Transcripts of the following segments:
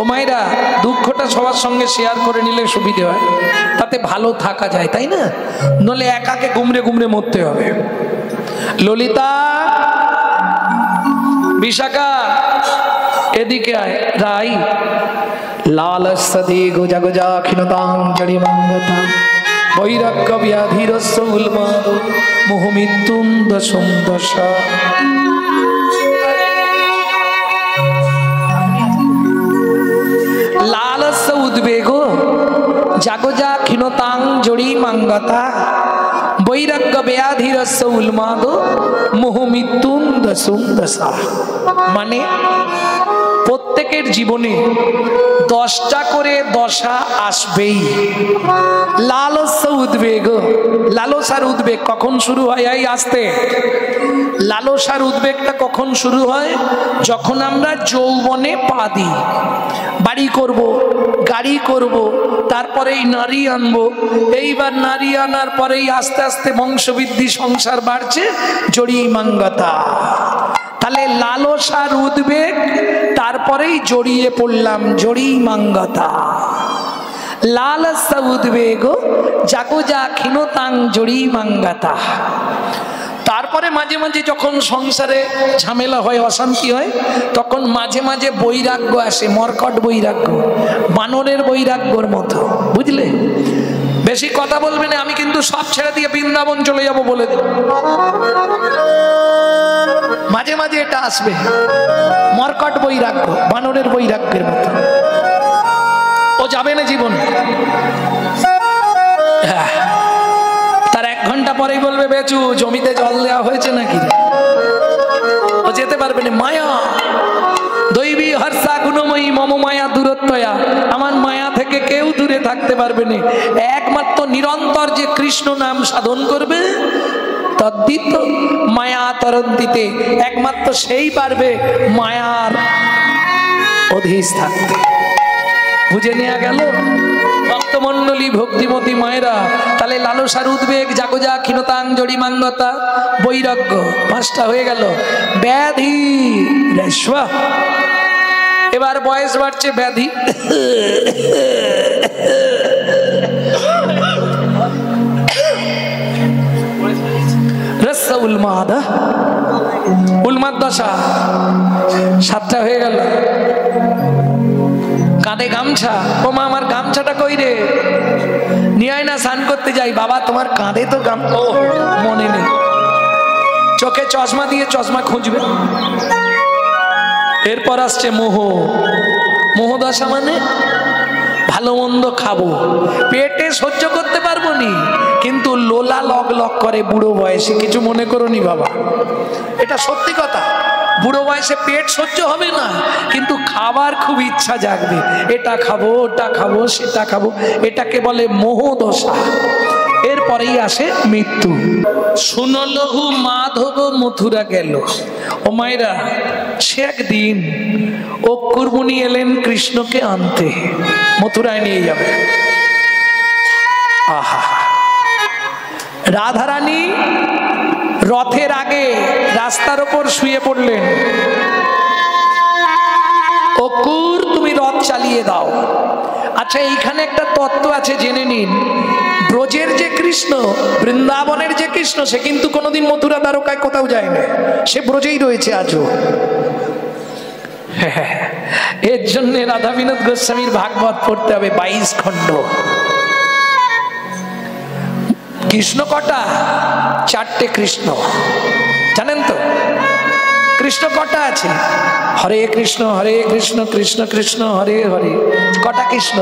ও মায়েরা, দুঃখটা সবার সঙ্গে শেয়ার করে নিলে সুবিধে হয়, তাতে ভালো থাকা যায়, তাই না? নলে একাকে গুমড়ে গুমড়ে মরতে হবে। ললিতা, বিশাখা, এদিকে আয়। রাই লাল সদে গোজা গোজা ক্ষীণতাং জড়ি মঙ্গতা বৈরাগ্য ব্যাধিরস্য উন্মাদ মোহ মৃত্যুম দশম দশা। লালস্য উদ্বেগ জাগজা ক্ষীণতাং জড়ি মঙ্গতা বৈরাগ্য ব্যাধিরস্য উন্মাদ মোহ মৃত্যুম দশম দশা। মানে প্রত্যেকের জীবনে 10টা করে দশা আসবেই। লালস্য উদ্বেগ, লালসার উদ্বেগ কখন শুরু হয়? এই আসতে, লালসার উদ্বেগটা কখন শুরু হয়? যখন আমরা যৌবনে পা দিই, বাড়ি করব, গাড়ি করব, তারপরেই নারী আনবো, এইবার নারী আনার পরেই আস্তে আস্তে বংশবৃদ্ধি, সংসার বাড়ছে, জড়ি মাঙ্গতা। তাহলে লালসার উদ্বেগ, তারপরেই জড়িয়ে পড়লাম, জড়ি মাঙ্গতা। লালস্য উদ্বেগ জাগজা ক্ষীণতাং জড়ি মাঙ্গতা। তারপরে মাঝে মাঝে যখন সংসারে ঝামেলা হয়, অশান্তি হয়, তখন মাঝে মাঝে বৈরাগ্য আসে, মর্কট বৈরাগ্য, বানরের বৈরাগ্যর মতো, বুঝলে? বেশি কথা বলবে না, আমি কিন্তু সব ছেড়ে দিয়ে বৃন্দাবন চলে যাব বলে দিই। মাঝে মাঝে এটা আসবে, মর্কট বৈরাগ্য, বানরের বৈরাগ্যের মতো। ও যাবে না জীবন, তার 1 ঘন্টা পরেই বলবে, বেচু জমিতে জল দেওয়া হয়েছে নাকি? ও যেতে পারবে না। মায়া দৈবী হর্ষা গুণময়ী মম মায়া দূরত্বয়া, আমার মায়া থেকে কেউ দূরে থাকতে পারবে না। একমাত্র নিরন্তর যে কৃষ্ণ নাম সাধন করবে, তদ্দিত মায়া তরন্তিতে, একমাত্র সেই পারবে মায়ার অধীশ থাকতে। বুঝে নেওয়া গেল ভক্তমণ্ডলী, ভক্তিমতী মায়েরা? তাহলে লালসার উদ্বেগ, জাগজা ক্ষীণতাং জড়ি মাঙ্গতা, বৈরাগ্য, 5টা হয়ে গেল। ব্যাধি রেশ্ব, এবার বয়স বাড়ছে, ব্যাধি। রস্য উন্মাদ, উন্মাদ দশা, 7টা হয়ে গেল। কাঁধে গামছা, ও মা আমার গামছাটা কই রে? নিয়ে আয় না, স্নান করতে যাই। বাবা তোমার কাঁধে তো ও মনে নেই। চোখে চশমা দিয়ে চশমা খুঁজবে। এরপর আসছে মোহ, মোহদশা মানে ভালো মন্দ খাবো, পেটে সহ্য করতে পারবো নি, কিন্তু লোলা লগ লগ করে বুড়ো বয়সে। কিছু মনে করো নি বাবা, এটা সত্যি কথা। বুড়ো বয়সে পেট সহ্য হবে না, কিন্তু খাবার খুব ইচ্ছা জাগবে, এটা খাবো, ওটা খাবো, সেটা খাবো। এটাকে বলে মোহদশা। এরপরেই আসে মৃত্যু। শুনলহু মাধব মথুরা গেল। ও মায়েরা, সে একদিন অক্কুরমুনি এলেন কৃষ্ণকে আনতে, মথুরায় নিয়ে যাবে। আহা, রাধারানী রথের আগে রাস্তার ওপর শুয়ে পড়লেন। অক্কুর তুমি রথ চালিয়ে দাও। আচ্ছা, এইখানে একটা তত্ত্ব আছে, জেনে নিন। ব্রজের যে কৃষ্ণ, বৃন্দাবনের যে কৃষ্ণ, সে কিন্তু কোনোদিন মথুরা দ্বারকায় কোথাও যায়নি, সে ব্রজেই রয়েছে আজও। এর জন্য রাধা বিনোদ গোস্বামীর ভাগবত পড়তে হবে 22 খণ্ড। কৃষ্ণ কটা? 4টে কৃষ্ণ, জানেন তো? কৃষ্ণ কটা আছে? হরে কৃষ্ণ কৃষ্ণ কৃষ্ণ হরে হরে। কটা কৃষ্ণ?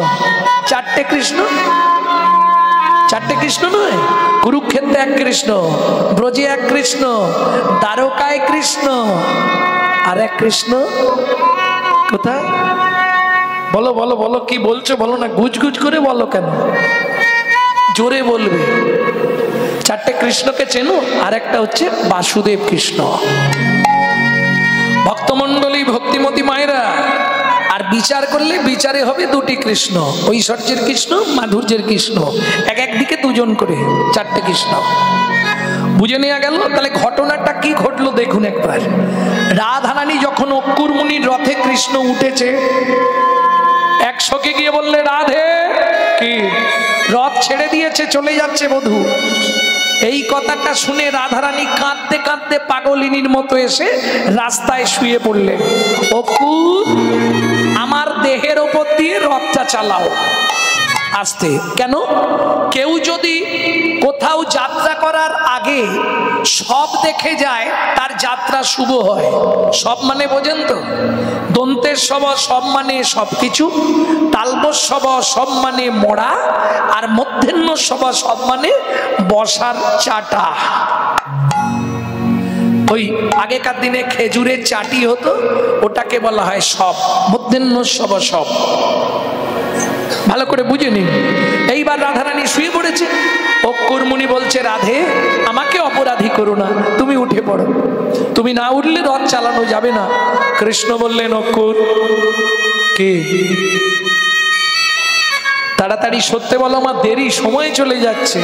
4টে কৃষ্ণ। 4টে কৃষ্ণ নয়, কুরুক্ষেত্রে 1 কৃষ্ণ, ব্রজে 1 কৃষ্ণ, দ্বারকায় কৃষ্ণ, আর 1 কৃষ্ণ কোথায়? বলো বলো বলো, কি বলছো বলো না, গুজগুজ করে বলো কেন? জোরে বলবে। 4টে কৃষ্ণকে চেনো? আর একটা হচ্ছে বাসুদেব কৃষ্ণ। ভক্তমণ্ডলী, ভক্তিমতী মায়েরা, আর বিচার করলে বিচারে হবে 2টি কৃষ্ণ, ঐশ্বর্যের কৃষ্ণ, মাধুর্যের কৃষ্ণ, এক দিকে 2জন করে, 4টে কৃষ্ণ। বুঝে নেওয়া গেল? তাহলে ঘটনাটা কি ঘটলো দেখুন একবার। রাধারানী যখন অক্কুর মুনির রথে কৃষ্ণ উঠেছে, বললে রাধে কি রথ ছেড়ে দিয়েছে, চলে যাচ্ছে বধূ। এই কথাটা শুনে রাধারানী কাঁদতে কাঁদতে পাগলিনীর মতো এসে রাস্তায় শুয়ে পড়লেন। অপু, আমার দেহের ওপর দিয়ে রথটা চালাও আস্তে। কেন? কেউ যদি কোথাও যাত্রা করার আগে সব দেখে যায় তার যাত্রা শুভ হয়। সব মানে বোঝেন তো? দন্তের সব সব মানে সবকিছু, তালবস সব সব মানে মরা, আর মধ্যাহ্ন সব সব মানে বসার চাটা। ওই আগেকার দিনে খেজুরের চাটি হতো, ওটাকে বলা হয় সব। মধ্যাহ্ন সব সব ভালো করে বুঝে নিন। এইবার রাধারানী শুয়ে পড়েছে। অক্কুর মুনি বলছে, রাধে আমাকে অপরাধী করো না, তুমি উঠে পড়ো, তুমি না উঠলে রথ চালানো যাবে না। কৃষ্ণ বললেন, অক্কুর কি তাড়াতাড়ি সত্যি বলো, আমার দেরি, সময় চলে যাচ্ছে।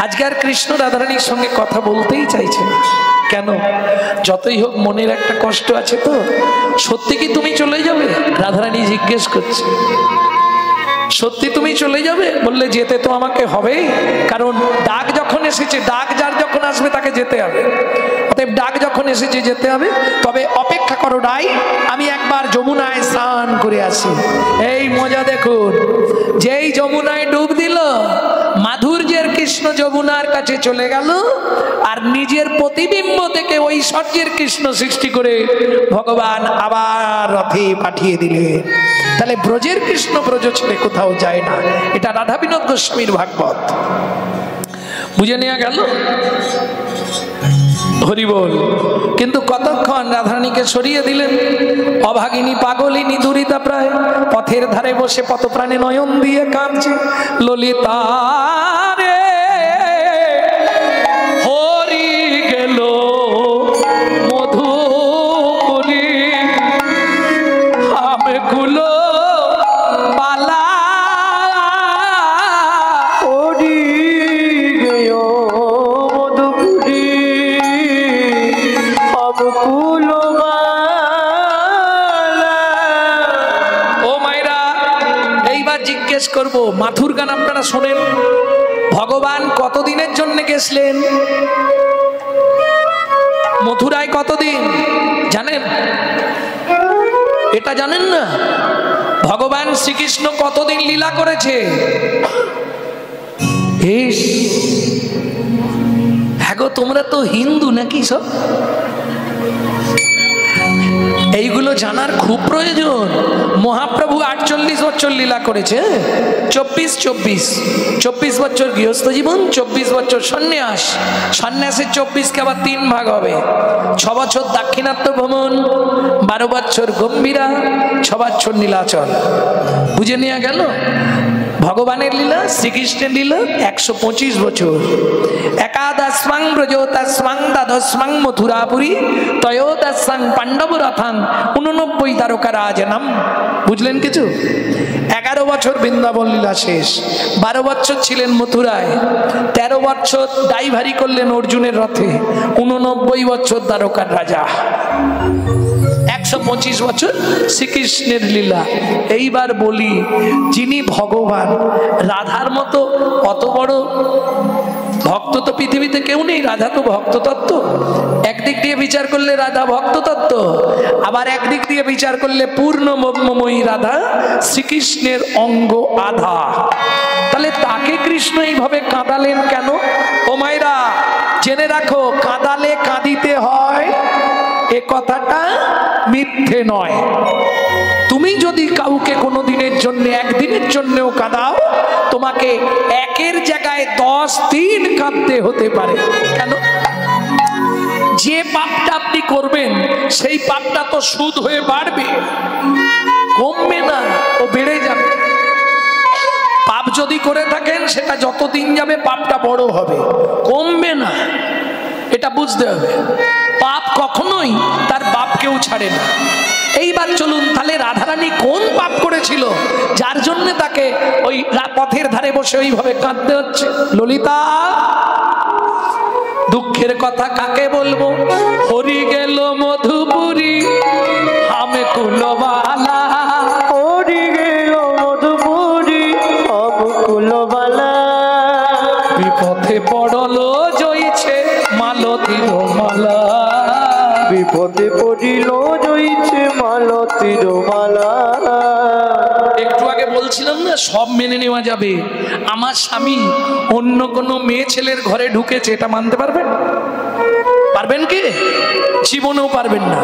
আজকে আর কৃষ্ণ রাধারানীর সঙ্গে কথা বলতেই চাইছে না। কেন? যতই হোক মনের একটা কষ্ট আছে তো। সত্যি কি তুমি চলে যাবে? রাধারানী জিজ্ঞেস করছে, সত্যি তুমি চলে যাবে? বললে, যেতে তো আমাকে হবেই, কারণ ডাক যখন এসেছে, ডাক যার যখন আসবে তাকে যেতে হবে। অতএব ডাক যখন এসেছে যেতে হবে। তবে অপেক্ষা করো রাই, আমি একবার যমুনায় স্নান করে আসি। এই মজা দেখুন, যেই যমুনায় ডুব দিল, মাধুর্যের কৃষ্ণ যমুনার কাছে চলে গেল, আর নিজের প্রতিবিম্ব থেকে ঐশ্বর্যের কৃষ্ণ সৃষ্টি করে ভগবান আবার রথে পাঠিয়ে দিলেন। তাহলে ব্রজের কৃষ্ণ ব্রজ ছেড়ে কোথাও যায় না। এটা রাধা বিনোদ গোস্বামীর ভাগবত। বুঝে নেওয়া গেল? হরি বল। কিন্তু কতক্ষণ রাধারানীকে সরিয়ে দিলেন। অভাগিনী পাগলিনী দুরিতা প্রায় পথের ধারে বসে পথপ্রাণে নয়ন দিয়ে কাঁদছে। ললিতা রে হরি গেল মধুপুরী, আমগুলো পালা হরি গেল মধুপুরী, আমগুলো পালা। ও মায়েরা, এইবার জিজ্ঞেস করবো, মাথুর গান আপনারা শোনেন? ভগবান কতদিনের জন্য গেছিলেন মথুরায়? কতদিন জানেন? এটা জানেন না? ভগবান শ্রীকৃষ্ণ কতদিন লীলা করেছে? হ্যাঁ গো, তোমরা তো হিন্দু নাকি সব? এইগুলো জানার খুব প্রয়োজন। মহাপ্রভু 48 বছর লীলা করেছে। 24 বছর গৃহস্থ জীবন, 24 বছর সন্ন্যাস। সন্ন্যাসের 24 কে আবার 3 ভাগ হবে। 6 বছর দাক্ষিণাত্য ভ্রমণ, 12 বছর গম্ভীরা, 6 বছর নীলাচল। বুঝে নেওয়া গেল? ভগবানের লীলা, শ্রীকৃষ্ণের লীলা 125 বছর। একাদশমাং ব্রজোদশমাং দ্বাদশমাং মথুরাপুরী ত্রয়োদশমাং পাণ্ডব রথাং 89 দ্বারকা রাজনাম। বুঝলেন কিছু? 11 বছর বৃন্দাবন লীলা শেষ, 12 বছর ছিলেন মথুরায়, 13 বছর ড্রাইভারি করলেন অর্জুনের রথে, 89 বছর দ্বারকার রাজা, 125 বছর শ্রীকৃষ্ণের লীলা। এইবার বলি, যিনি ভগবান, রাধার মতো অত বড় ভক্ত তো পৃথিবীতে কেউ নেই। রাধা তো ভক্ত তত্ত্ব। একদিক দিয়ে বিচার করলে রাধা ভক্ত তত্ত্ব, আবার একদিক দিয়ে বিচার করলে পূর্ণ ব্রহ্মময়ী রাধা শ্রীকৃষ্ণের অঙ্গ আধা। তাহলে তাকে কৃষ্ণ এইভাবে কাঁদালেন কেন? ও মায়েরা, জেনে রাখো, কাঁদালে কাঁদিতে হয় এ কথাটা মিথ্যে নয়। তুমি যদি কাউকে কোনো দিনের জন্য, একদিনের জন্যও কাঁদাও, তোমাকে একের জায়গায় 10 দিন কাঁদতে হতে পারে। কেন? যে পাপটা আপনি করবেন সেই পাপটা তো সুদ হয়ে বাড়বে, কমবে না, ও বেড়ে যাবে। পাপ যদি করে থাকেন, সেটা যত দিন যাবে পাপটা বড় হবে, কমবে না। এটা বুঝতে হবে। পাপ কখনোই তার বাপকেও ছাড়ে না। এইবার চলুন, তাহলে রাধারানী কোন পাপ করেছিল যার জন্য তাকে ওই পথের ধারে বসে ওইভাবে কাঁদতে হচ্ছে? ললিতা, দুঃখের কথা কাকে বলবো? হরি গেল মধুপুরী, আমে কুলবালা, হরি গেল মধু বিপথে পড়লো জয়ছে মালতীর মালা, বিপদে পড়িল জয়ছে মালতীর মালা। একটু আগে বলছিলাম না সব মেনে নেওয়া যাবে। আমার স্বামী অন্য কোনো মেয়ে ছেলের ঘরে ঢুকেছে, এটা মানতে পারবেন? পারবেন কি? জীবনেও পারবেন না।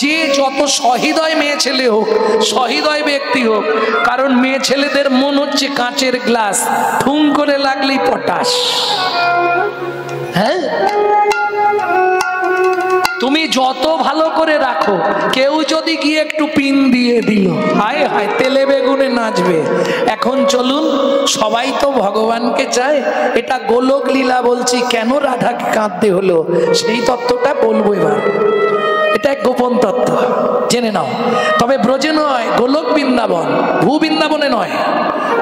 যে যত সহৃদয় মেয়ে ছেলে হোক, সহৃদয় ব্যক্তি হোক, কারণ মেয়ে ছেলেদের মন হচ্ছে কাঁচের গ্লাস, ঠুং করে লাগলেই পটাশ। হ্যাঁ, তুমি যত ভালো করে রাখো, কেউ যদি গিয়ে একটু পিন দিয়ে দিল, হায় হায় তেলে বেগুনে নাচবে। এখন চলুন, সবাই তো ভগবানকে চায়, এটা গোলক লীলা বলছি, কেন রাধাকে কাঁদতে হলো সেই তত্ত্বটা বলবো এবার। এটা এক গোপন তত্ত্ব, জেনে নাও। তবে ব্রজে নয়, গোলক বৃন্দাবন, ভূ বৃন্দাবনে নয়,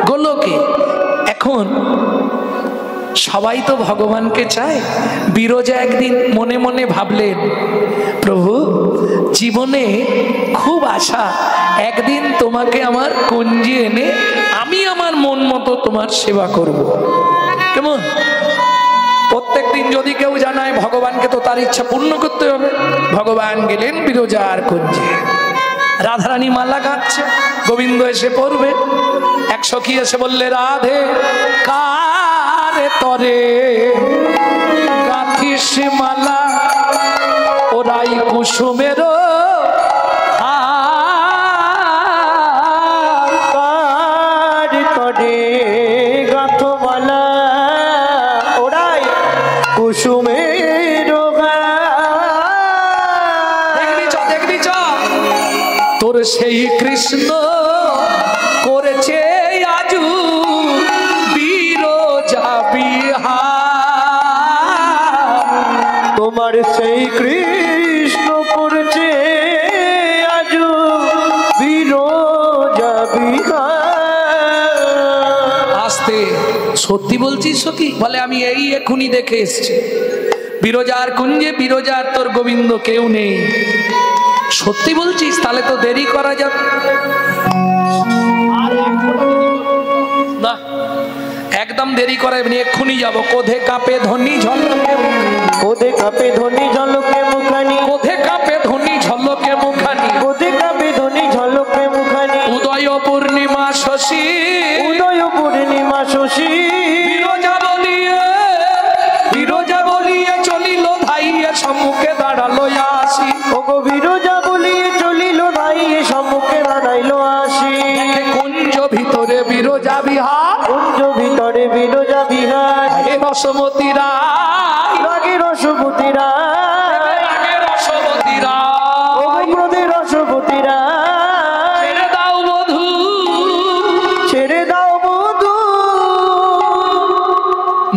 গোলকে। এখন সবাই তো ভগবানকে চায়। বিরজা একদিন মনে মনে ভাবলেন, প্রভু জীবনে খুব আশা একদিন তোমাকে আমার কুঞ্জে এনে আমি আমার মন মতো তোমার সেবা করব। কেমন? প্রত্যেক দিন যদি কেউ জানায় ভগবানকে, তো তার ইচ্ছা পূর্ণ করতে হবে। ভগবান গেলেন বিরজার কুঞ্জে, রাধারানী মালা গাচ্ছে, গোবিন্দ এসে পড়বে। এক সখী এসে বললে, রাধে কারে তরে গাথিস মালা, ওরাই কুসুমের কারে তরে গাথো মালা, ওরাই কুসুমের দেখবি চ তোর সেই কৃষ্ণ করেছে আজু বিরজা বিহার, তোমার সেই কৃষ্ণ করেছে আজু বিরজা বিহার। আসতে সত্যি বলছিস সখী? বলে আমি এই এখুনি দেখে এসছি, বিরজার কুঞ্জে বিরজার তোর গোবিন্দ কেউ নেই। সত্যি বলছিস? তাহলে তো দেরি করা যাবে না, একদম দেরি করাবনি, এক্ষুনি যাবো। কোধে কাঁপে ধ্বনি ঝলকে, কোধে কাঁপে ধ্বনি ঝলকে মুখানি, কোধে কাঁপে ধ্বনি ঝলকে মুখানি, কোধে কাঁপে ধ্বনি ঝলকে মুখানি, উদয় পূর্ণিমা শশী, উদয় পূর্ণিমা শশী, বিরজা বলিয়ে চলিল ধাইয়ে সম্মুখে দাঁড়ালো আসি। ওগো বিরজা বলিয়ে চলিল ধাইয়ে সম্মুখে দাঁড়াইলো আসি। কুঞ্জ ভিতরে বিরজা বিহার, কুঞ্জ ভিতরে বিরজা বিহার, রসমতী রায়, রাগে রসবতী রায়, রসমতী রায়, রসবতী রায়, ছেড়ে দাও বধূ, ছেড়ে দাও বধূ।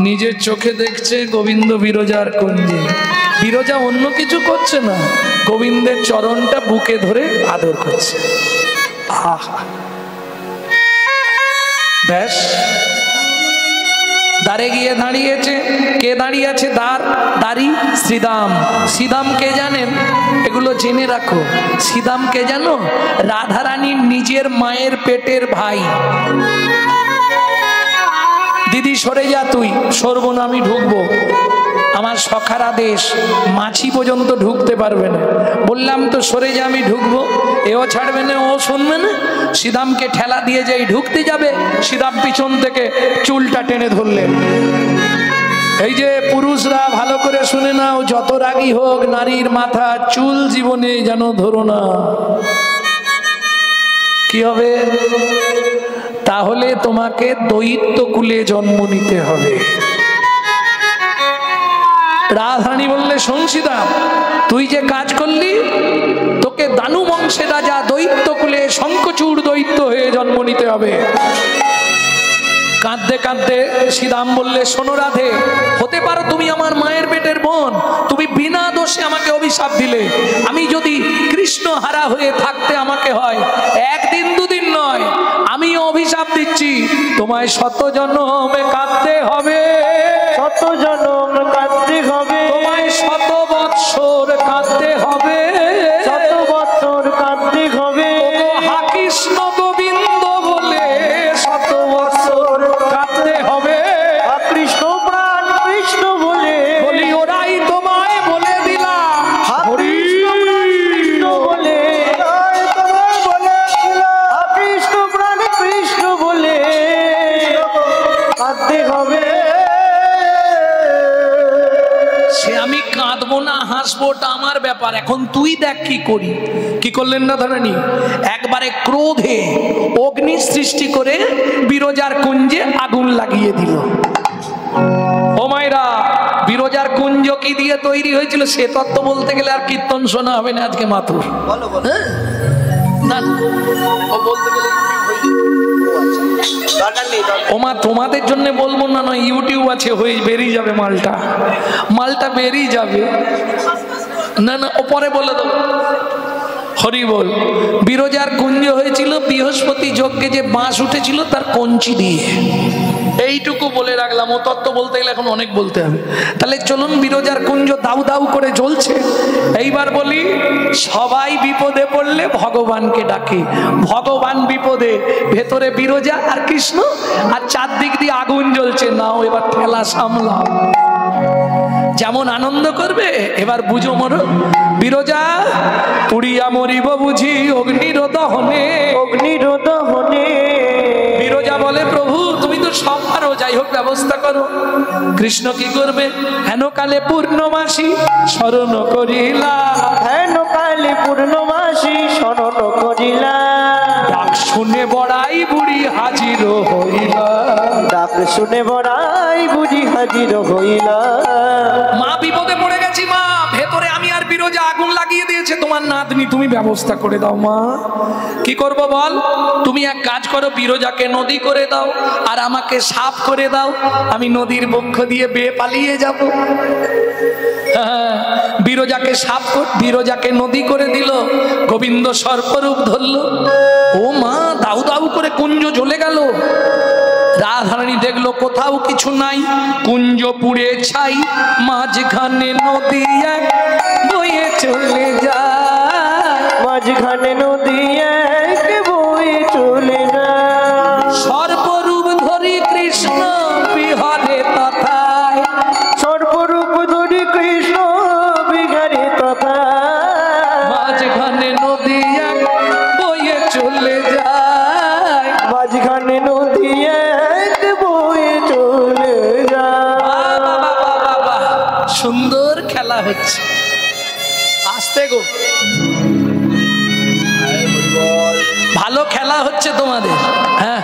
নিজের চোখে দেখছে গোবিন্দ বিরজার কুঞ্জে। বিরজা অন্য কিছু করছে না, গোবিন্দের চরণটা বুকে ধরে আদর করছে। আহা, ব্যাস দ্বারে গিয়ে দাঁড়িয়েছে। কে দাঁড়িয়ে আছে? দাঁড়ি শ্রীদাম। শ্রীদাম কে জানেন? এগুলো জেনে রাখো। শ্রীদাম কে জানো? রাধারানীর নিজের মায়ের পেটের ভাই। দিদি সরে যা, তুই সরবো না, আমি ঢুকবো। আমার সখার আদেশ, মাছি পর্যন্ত ঢুকতে পারবে না। বললাম তো সরে যা, আমি ঢুকবো। এও ছাড়বে না, ও শুনবে না। শ্রীদামকে ঠেলা দিয়ে যাই ঢুকতে যাবে, শ্রীদাম পিছন থেকে চুলটা টেনে ধরলেন। এই যে পুরুষরা ভালো করে শুনে নাও, যত রাগী হোক নারীর মাথা চুল জীবনে যেন ধরো না। কি হবে? তাহলে তোমাকে দৈত্য কুলে জন্ম নিতে হবে। রাধারানী বললে, শোন শ্রীদাম, তুই যে কাজ করলি, তোকে দানু বংশে রাজা দৈত্য কুলে শঙ্খচূড় দৈত্য হয়ে জন্ম নিতে হবে। কাঁদতে কাঁদতে শ্রীদাম বললে, শোনো রাধে, হতে পারো তুমি আমার মায়ের পেটের বোন, তুমি বিনা দোষে আমাকে অভিশাপ দিলে। আমি যদি কৃষ্ণ হারা হয়ে থাকতে আমাকে হয়, একদিন দুদিন নয়, আমি অভিশাপ দিচ্ছি, তোমায় শত জন্মে কাঁদতে হবে, শত জনম কাঁদতে হবে, তোমায় শত বৎসর কাঁদতে হবে, শত বছর কাঁদতে হবে। হা কৃষ্ণ গোবিন্দ বলে শত বৎসর কাঁদতে হবে। কৃষ্ণ প্রাণ ভাসবো ওটা আমার ব্যাপার, এখন তুই দেখ কি করি। কি করলেন রাধারানী? একবারে ক্রোধে অগ্নি সৃষ্টি করে বিরজার কুঞ্জে আগুন লাগিয়ে দিল। ও মায়েরা, বিরজার কুঞ্জ কি দিয়ে তৈরি হয়েছিল সে তত্ত্ব বলতে গেলে আর কীর্তন শোনা হবে না আজকে মাথুর। হ্যাঁ না, ও বলতে গেলে ওমা তোমাদের জন্য বলবো না, নয় ইউটিউব আছে, হয়ে বেরিয়ে যাবে মালটা বেরিয়ে যাবে। না না, ও পরে বলে দেবো। হরি বল। বিরজার কুঞ্জ হয়েছিল বৃহস্পতি যজ্ঞে যে বাঁশ উঠেছিল তার কঞ্চি দিয়ে। এইটুকু বলে রাখলাম, ও তত্ত্ব বলতে গেলে এখন অনেক বলতে হবে। তাহলে চলুন, বিরজার কুঞ্জ দাউ দাউ করে জ্বলছে। এইবার বলি, সবাই বিপদে পড়লে ভগবানকে ডাকে, ভগবান বিপদে, ভেতরে বিরজা আর কৃষ্ণ, আর চারদিক দিয়ে আগুন জ্বলছে। নাও এবার ঠেলা সামলাও, যেমন আনন্দ করবে। এবার বুঝো মরো, বিরজা পুড়িয়া মরিব বুঝি অগ্নিরোধনে। বিরজা বলে, প্রভু তুমি তো সব পারো, যাই হোক ব্যবস্থা করো। কৃষ্ণ কি করবে? হেন কালে পূর্ণমাসী স্মরণ করিলা, ডাক শুনে বড়াই বুড়ি হাজির হইলা। মা বিপদে পড়ে গেছি মা, ভেতরে আমি আর বিরজা আগুন লাগিয়ে দিয়েছে তোমার নাতনি, তুমি ব্যবস্থা করে দাও মা। কি করব বল? তুমি এক কাজ করো, বিরজাকে নদী করে দাও আর আমাকে সাপ করে দাও, আমি নদীর বক্ষ দিয়ে বেয়ে পালিয়ে যাব। বিরজাকে বিরজাকে নদী করে দিল, গোবিন্দ সর্পরূপ ধরল। ও মা, দাউ দাউ করে কুঞ্জ জ্বলে গেল। রাধারানী দেখলো কোথাও কিছু নাই, কুঞ্জ পুড়ে ছাই, মাঝখানে নদী এক বয়ে চলে যায়, মাঝখানে নদী এক বয়ে চলে যায়। সর্বরূপ ধরি কৃষ্ণ বিহারে তথায়, সর্বরূপ ধরি কৃষ্ণ বিহারে তথায়, মাঝখানে নদী এক বয়ে চলে যায়, মাঝখানে নদী এক বয়ে চলে যায়। সুন্দর খেলা হচ্ছে, আসতে গো, ভালো খেলা হচ্ছে তোমাদের। হ্যাঁ,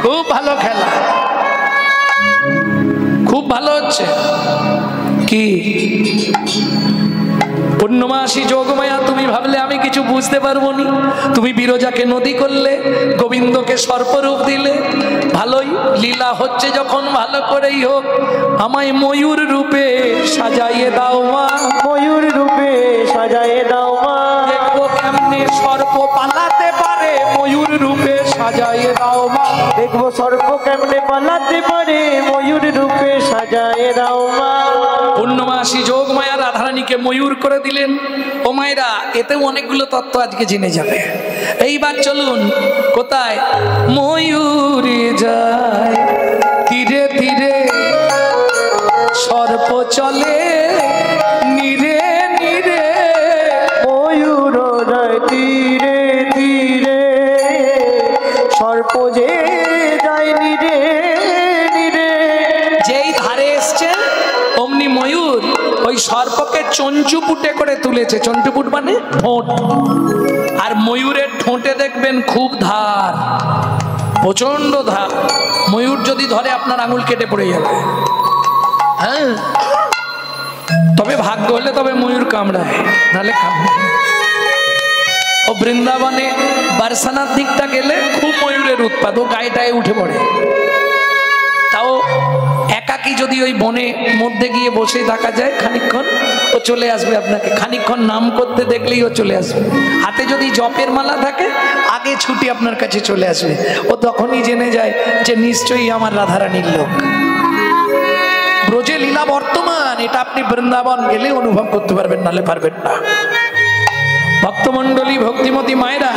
খুব ভালো খেলা, খুব ভালো হচ্ছে। কি পূর্ণমাসী যোগমায়া, তুমি ভাবলে আমি কিছু বুঝতে পারবো নি? তুমি বিরজাকে নদী করলে, গোবিন্দকে সর্পরূপ দিলে, ভালোই লীলা হচ্ছে যখন ভালো করেই হোক। আমায় ময়ূর রূপে সাজাইয়ে দাও মা, ময়ূর রূপে সাজাইয়ে দাও মা, দেখবো কেমনে সর্প পালাতে পারে, ময়ূর রূপে সাজাইয়ে দাও মা, দেখবো সর্প কেমনে পালাতে পারে, ময়ূর রূপে সাজাইয়ে দাও মা। পূর্ণমাসী যোগমায়া রাধারানীকে ময়ূর করে দিলেন। ও মায়েরা, এতেও অনেকগুলো তত্ত্ব আজকে জেনে যাবে। এইবার চলুন, কোথায়? ময়ূরে যায় ধীরে ধীরে, সর্প চলে নীরে নীরে, ময়ূর যায় ধীরে ধীরে, সর্প যে যায় নীরে নীরে। যেই ধারে এসছে অমনি ময়ূর ওই সর্পকে চঞ্চুপুটে করে তুলেছে। চঞ্চুপুট মানে ঠোঁট, আর ময়ূরের ঠোঁটে দেখবেন খুব ধার, প্রচন্ড ধার। ময়ূর যদি ধরে আপনার আঙুল কেটে পড়ে যাবে। হ্যাঁ, তবে ভাগ্য হলে তবে ময়ূর কামড়ায়, নাহলে কামড়ায়। ও বৃন্দাবনে বারসানার দিকটা গেলে খুব ময়ূরের উৎপাত, ও গায়েটায় উঠে পড়ে। তাও একাকি যদি ওই বনে মধ্যে গিয়ে বসে থাকা যায় খানিকক্ষণ, ও চলে আসবে আপনাকে, খানিকক্ষণ নাম করতে দেখলেই ও চলে আসবে। হাতে যদি জপের মালা থাকে আগে ছুটি আপনার কাছে চলে আসবে। ও তখনই জেনে যায় যে নিশ্চয়ই আমার রাধারানীর লোক। ব্রজে লীলা বর্তমান, এটা আপনি বৃন্দাবন গেলে অনুভব করতে পারবেন, নালে পারবেন না। ভক্তমন্ডলী, ভক্তিমতী মায়েরা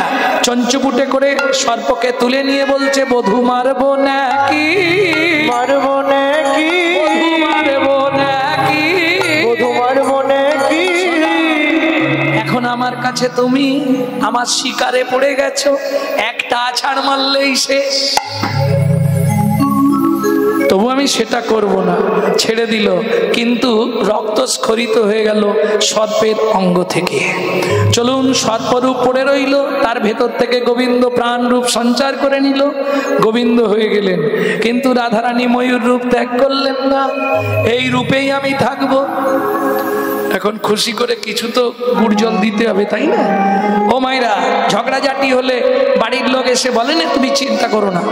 চঞ্চুপুটে করে সর্পকে তুলে নিয়ে বলছে, বধূ মারবো নাকি, মারবো নাকি, মারবো নাকি, বধূ মারবো নাকি। এখন আমার কাছে তুমি আমার শিকারে পড়ে গেছো, একটা আছাড় মারলেই শেষ। তবু আমি সেটা করব না, ছেড়ে দিল। কিন্তু রক্তস্খলিত হয়ে গেল সর্পের অঙ্গ থেকে। চলুন, সর্পরূপ পড়ে রইল, তার ভেতর থেকে গোবিন্দ প্রাণ রূপ সঞ্চার করে নিল, গোবিন্দ হয়ে গেলেন। কিন্তু রাধারানী ময়ূর রূপ ত্যাগ করলেন না, এই রূপেই আমি থাকবো। এখন খুশি করে কিছু তো গুড় জল দিতে হবে, তাই না? ও মায়েরা, ঝগড়াঝাটি হলে বাড়ির লোক এসে বলে না, তুমি চিন্তা করো না,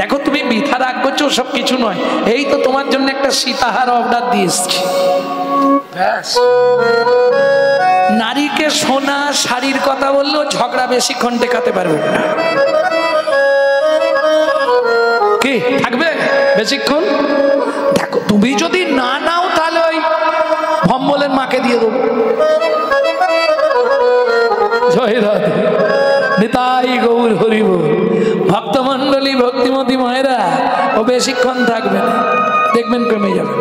দেখো তুমি বৃথা রাগ করছো, সব কিছু নয়, এই তো তোমার জন্য একটা সীতাহার অর্ডার দিয়ে এসছি। ব্যাস। নারীকে সোনা শাড়ির কথা বললেও ঝগড়া বেশিক্ষণ টেকাতে পারবেন না। কি থাকবে বেশিক্ষণ? দেখো, তুমি যদি না নাও তাহলে ওই ভম্বলের মাকে দিয়ে দেবো। জয় রাধে, নিতাই গৌর হরি বল। ভক্তমন্ডলী, ভক্তিমতী মায়েরা, ও বেশিক্ষণ থাকবে না, দেখবেন প্রেমে যাবে।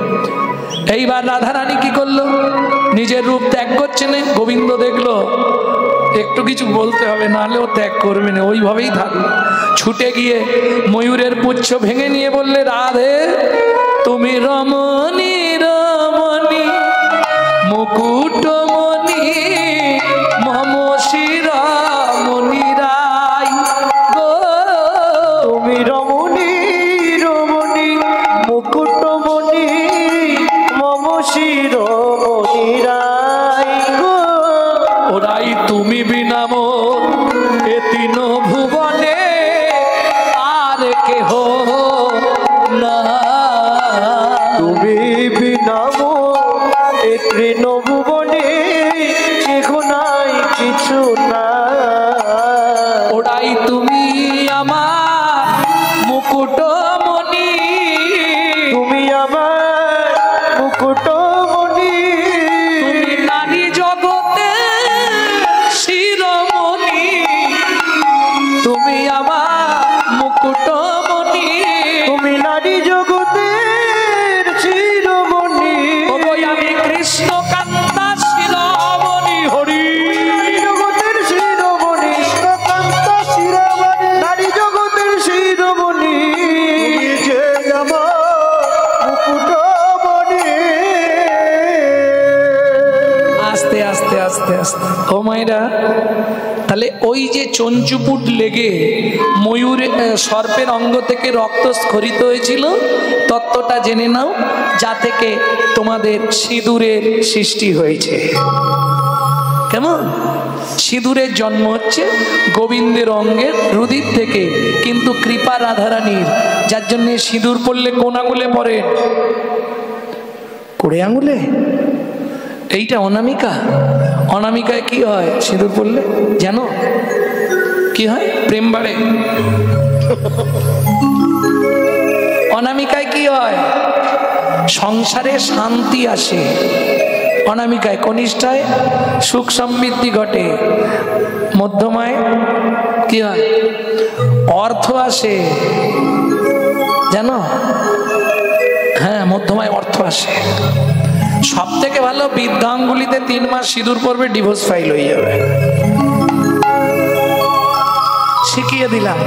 এইবার রাধারানী কি করলো? নিজের রূপ ত্যাগ করছে না। গোবিন্দ দেখলো একটু কিছু বলতে হবে, নাহলে ও ত্যাগ করবে না, ওইভাবেই থাকলো। ছুটে গিয়ে ময়ূরের পুচ্ছ ভেঙে নিয়ে বললে, রাধে তুমি রমণী রমণী মুকুটমণি মম শিরোমণি রাই গো। তুমি রমণী রমণী মুকুটমণি মম শিরোমণি রাই গো। ওরাই তুমি বিনা মোর এ তিন ভুবনে আর কেহ না। তুমি বিনা মোর এ তিন ভুবনে কেহ নাই, কিছু না। ওরাই তুমি আমার মুকুটমণি, তুমি আমার মুকুটমণি, তুমি নারী জগতে শিরোমণি, তুমি আমার মুকুটমণি, তুমি নারী জগতের শিরোমণি। ওই আমি কৃষ্ণ কান্তা শিরোমণি হরি। জগতের শিরোমণি, কৃষ্ণকান্ত শিরোমণি, নারী জগতের শিরোমণি, তুমি যে আমার মুকুটমণি। আস্তে আস্তে আস্তে আস্তে। ও মায়েরা, তাহলে ওই যে চঞ্চুপুট লেগে ময়ূর সর্পের অঙ্গ থেকে রক্ত স্খলিত হয়েছিল, তত্ত্বটা জেনে নাও, যা থেকে তোমাদের সিঁদুরের সৃষ্টি হয়েছে। কেমন? সিঁদুরের জন্ম হচ্ছে গোবিন্দের অঙ্গের রুধির থেকে, কিন্তু কৃপা রাধারানীর, যার জন্য সিঁদুর পড়লে কোন আঙুলে পড়ে? কোড়ে আঙুলে। এইটা অনামিকা। অনামিকায় কি হয় সিঁদুর পড়লে জানো? কি হয়? প্রেম বাড়ে। অনামিকায় কি হয়? সংসারে শান্তি আসে। অনামিকায়, কনিষ্ঠায় সুখ সমৃদ্ধি ঘটে, মধ্যমায় কি হয়? অর্থ আসে, জানো? হ্যাঁ, মধ্যমায় অর্থ আসে। সব থেকে ভালো বৃদ্ধাঙ্গুলিতে 3 মাস সিঁদুর পড়বে, ডিভোর্স ফাইল হয়ে যাবে। শিখিয়ে দিলাম।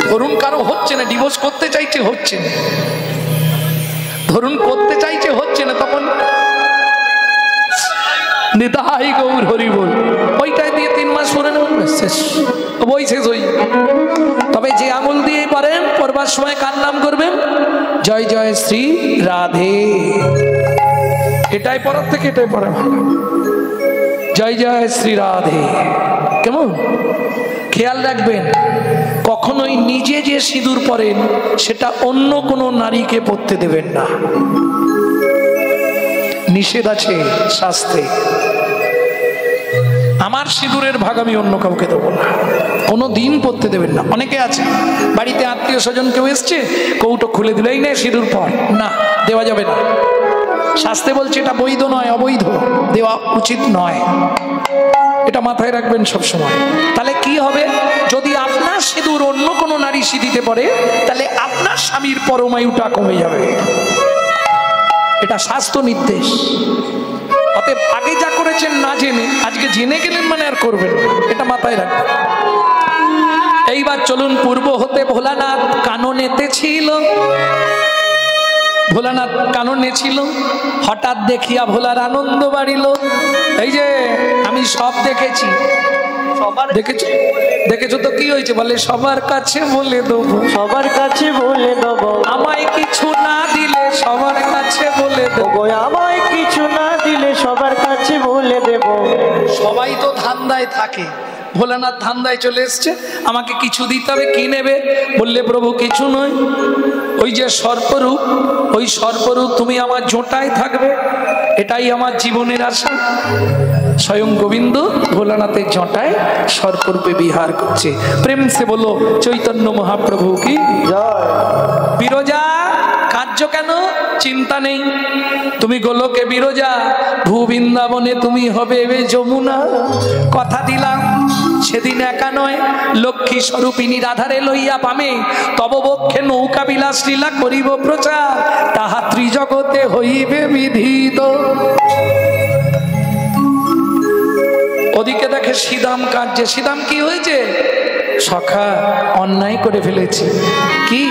ধরুন কারো হচ্ছে না, ডিভোর্স করতে চাইছে, হচ্ছে না, ধরুন করতে চাইছে, হচ্ছে না, তখন নিতাই গৌর হরি বল, ওইটাই দিয়ে 3 মাস পরে নেবেন, শেষ, বই শেষ হই। তবে যে আঙুল দিয়ে পারেন, পড়বার সময় কার নাম করবেন? জয় জয় শ্রী রাধে। এটাই পড়ার থেকে এটাই পড়া ভালো। জয় জয় শ্রী রাধে। কেমন? খেয়াল রাখবেন, কখনোই নিজে যে সিঁদুর পরেন সেটা অন্য কোনো নারীকে পরতে দেবেন না, নিষেধ আছে শাস্ত্রে। আমার সিঁদুরের ভাগ আমি অন্য কাউকে দেবো না, কোনো দিন পরতে দেবেন না। অনেকে আছে বাড়িতে আত্মীয় স্বজন কেউ এসছে, কৌটো খুলে দিলেই না সিঁদুর পর, না, দেওয়া যাবে না। শাস্ত্রে বলছে এটা বৈধ নয়, অবৈধ, দেওয়া উচিত নয়। এটা মাথায় রাখবেন সব সময়। তাহলে কি হবে? যদি আপনার সিঁদুর অন্য কোনো নারী সিঁদিতে পারে, তাহলে আপনার স্বামীর পরমায়ুটা কমে যাবে। এটা শাস্ত্র নির্দেশ। অতএব আগে যা করেছেন না জেনে, আজকে জেনে গেলেন মানে আর করবেন না, এটা মাথায় রাখবেন। এইবার চলুন, পূর্ব হতে ভোলানাথ কাননেতে ছিল, ভোলানাথ কাননে ছিল, হঠাৎ দেখিয়া ভোলার আনন্দ বাড়িল। এই যে আমি সব দেখেছি। দেখেছো? দেখেছো তো কি হয়েছে? বলে সবার কাছে বলে দেবো, সবার কাছে বলে দেবো, আমায় কিছু না দিলে সবার কাছে বলে দেবো, আমায় কিছু না দিলে সবার কাছে বলে দেব। সবাই তো ধান্দায় থাকে, ভোলানাথ ধান্দায় চলে এসছে, আমাকে কিছু দিতে হবে, কি নেবে? বললে প্রভু কিছু নয়, ওই যে সর্পরূপ, ওই সর্পরূপ তুমি আমার জোটায় থাকবে, এটাই আমার জীবনের আশা। স্বয়ং গোবিন্দ ভোলানাথের জটায় সর্পরূপে বিহার করছে। প্রেম সে বলো চৈতন্য মহাপ্রভু কি জয়। বিরজা কার্য কেন? চিন্তা নেই, তুমি গোলকে বিরজা, ভূ বৃন্দাবনে তুমি হবে যমুনা। কথা দিলাম সেদিন একা নয়, লক্ষ্মী স্বরূপিনী রাধারে লইয়া পামে তব বক্ষে নৌকা বিলাস লীলা করিব প্রচার, তাহা ত্রিজগতে হইবে বিধিত। ওদিকে দেখে শ্রীদাম কাঁদছে। শ্রীদাম কি হয়েছে? সখা অন্যায় করে ফেলেছি। কি?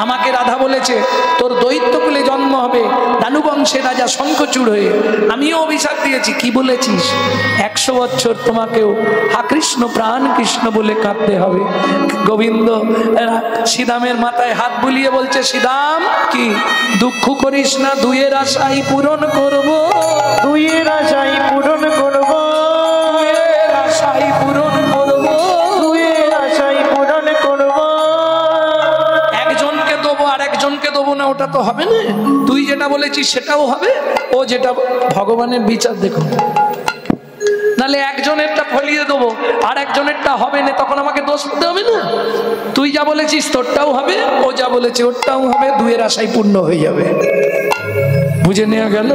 আমাকে রাধা বলেছে তোর দৈত্যকুলে জন্ম হবে, দানুবংশে রাজা শঙ্খচূড় হয়ে। আমিও অভিশাপ দিয়েছি। কি বলেছিস? 100 বছর তোমাকেও হা কৃষ্ণ প্রাণ কৃষ্ণ বলে কাঁদতে হবে। গোবিন্দ শ্রীদামের মাথায় হাত বুলিয়ে বলছে, শ্রীদাম কি দুঃখ করিস না, দুইয়ের আশাই পূরণ করব, দুইয়ের আশাই পূরণ করব, দুইয়ের আশাই পূরণ করব, দুইয়ের আশাই পূরণ করব। একজনকে দেবো আর একজনকে দেবো না, ওটা তো হবে না। তুই যেটা বলেছিস সেটাও হবে, ও যেটা, ভগবানের বিচার দেখুন। নালে একজনেরটা ফলিয়ে দেবো আর একজনেরটা হবে না, তখন আমাকে দোষ দিতে হবে না। তুই যা বলেছিস তোরটাও হবে, ও যা বলেছে ওরটাও হবে, দুয়ের আশাই পূর্ণ হয়ে যাবে। বুঝে নেওয়া গেল?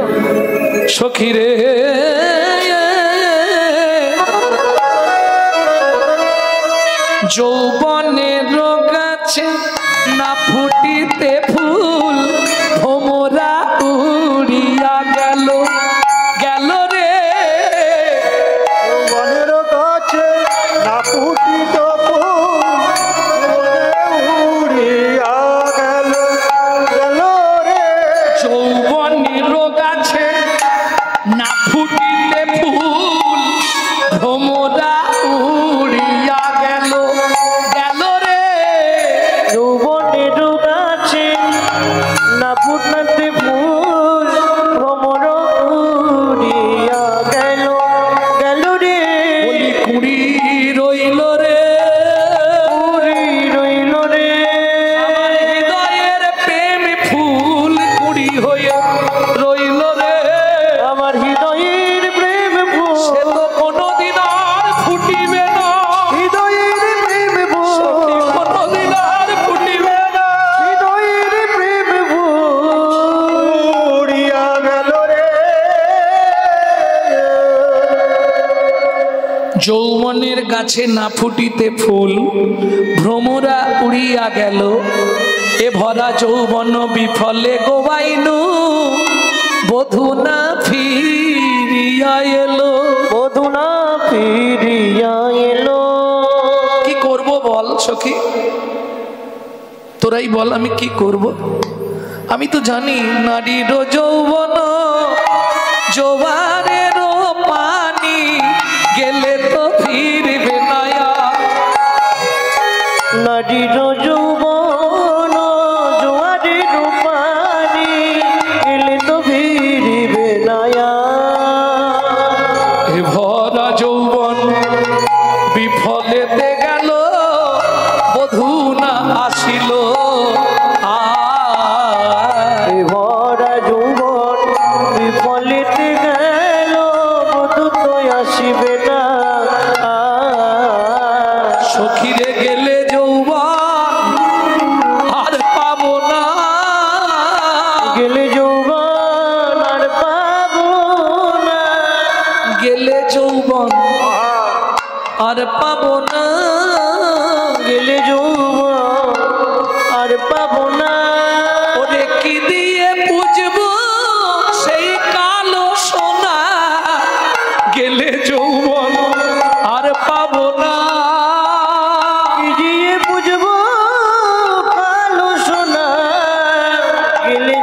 সখী রে যৌবনের গাছে না ফুটিতে ফুল, ভোমরা উড়িয়া গেল, গেল রে বনের কাছে না ফুটিত ফুল, উড়িয়া গেল, গেল রে। যৌবনের গাছে না ফুটিতে ফুল, ভোমরা উড়িয়া গেল, গেল রে যৌবনের গাছে না ফুটতে ফুল, ভ্রমর উড়িয়া গেল, গেল রে। বলি কুড়ি রইল রে, কুড়ি রইল রে। আমার হৃদয়ের প্রেম ফুল কুড়ি হয়ে রইল রে, আমার হৃদয়ের প্রেম ফুল, সে তো কোনোদিন আর ফুটিবে না, হৃদয়ের প্রেম ফুল, সখী কোনোদিন আর ফুটিবে না। হৃদয়ের প্রেম ফুল উড়িয়া গেল রে। যৌবনের গাছে না ফুটিতে ফুল, ভ্রমরা উড়িয়া গেল, এ ভরা যৌবন বিফলে গোবাইনু, বধূ না ফিরিয়া এলো। বধূ না ফিরিয়া এলো। কি করব বল সখী, তোরাই বল আমি কি করব? আমি তো জানি নারীর যৌবন জোয়ারের পানি, গেলে তো ফিরবে না আর। নারীর যৌবন জোয়ারের পানি, এলে তো ফিরিবে না আর। এ ভরা যৌবন বিফলেতে গেল, বধূ না আসিল আর। এ ভরা যৌবন বিফলেতে গেল, বধূ তো আসিবে না আর। সখীরে গেলে যৌবন আর পাবো না, গেলে যৌবন আর পাবো না, গেলে যৌবন আর পাবো না, গেলে যৌবন আর পাবো না। ওরে কি দিয়ে বুঝবো সেই কালো সোনা, গেলে যৌবন আর পাবো না। কি দিয়ে বুঝবো কালো সোনা, গেলে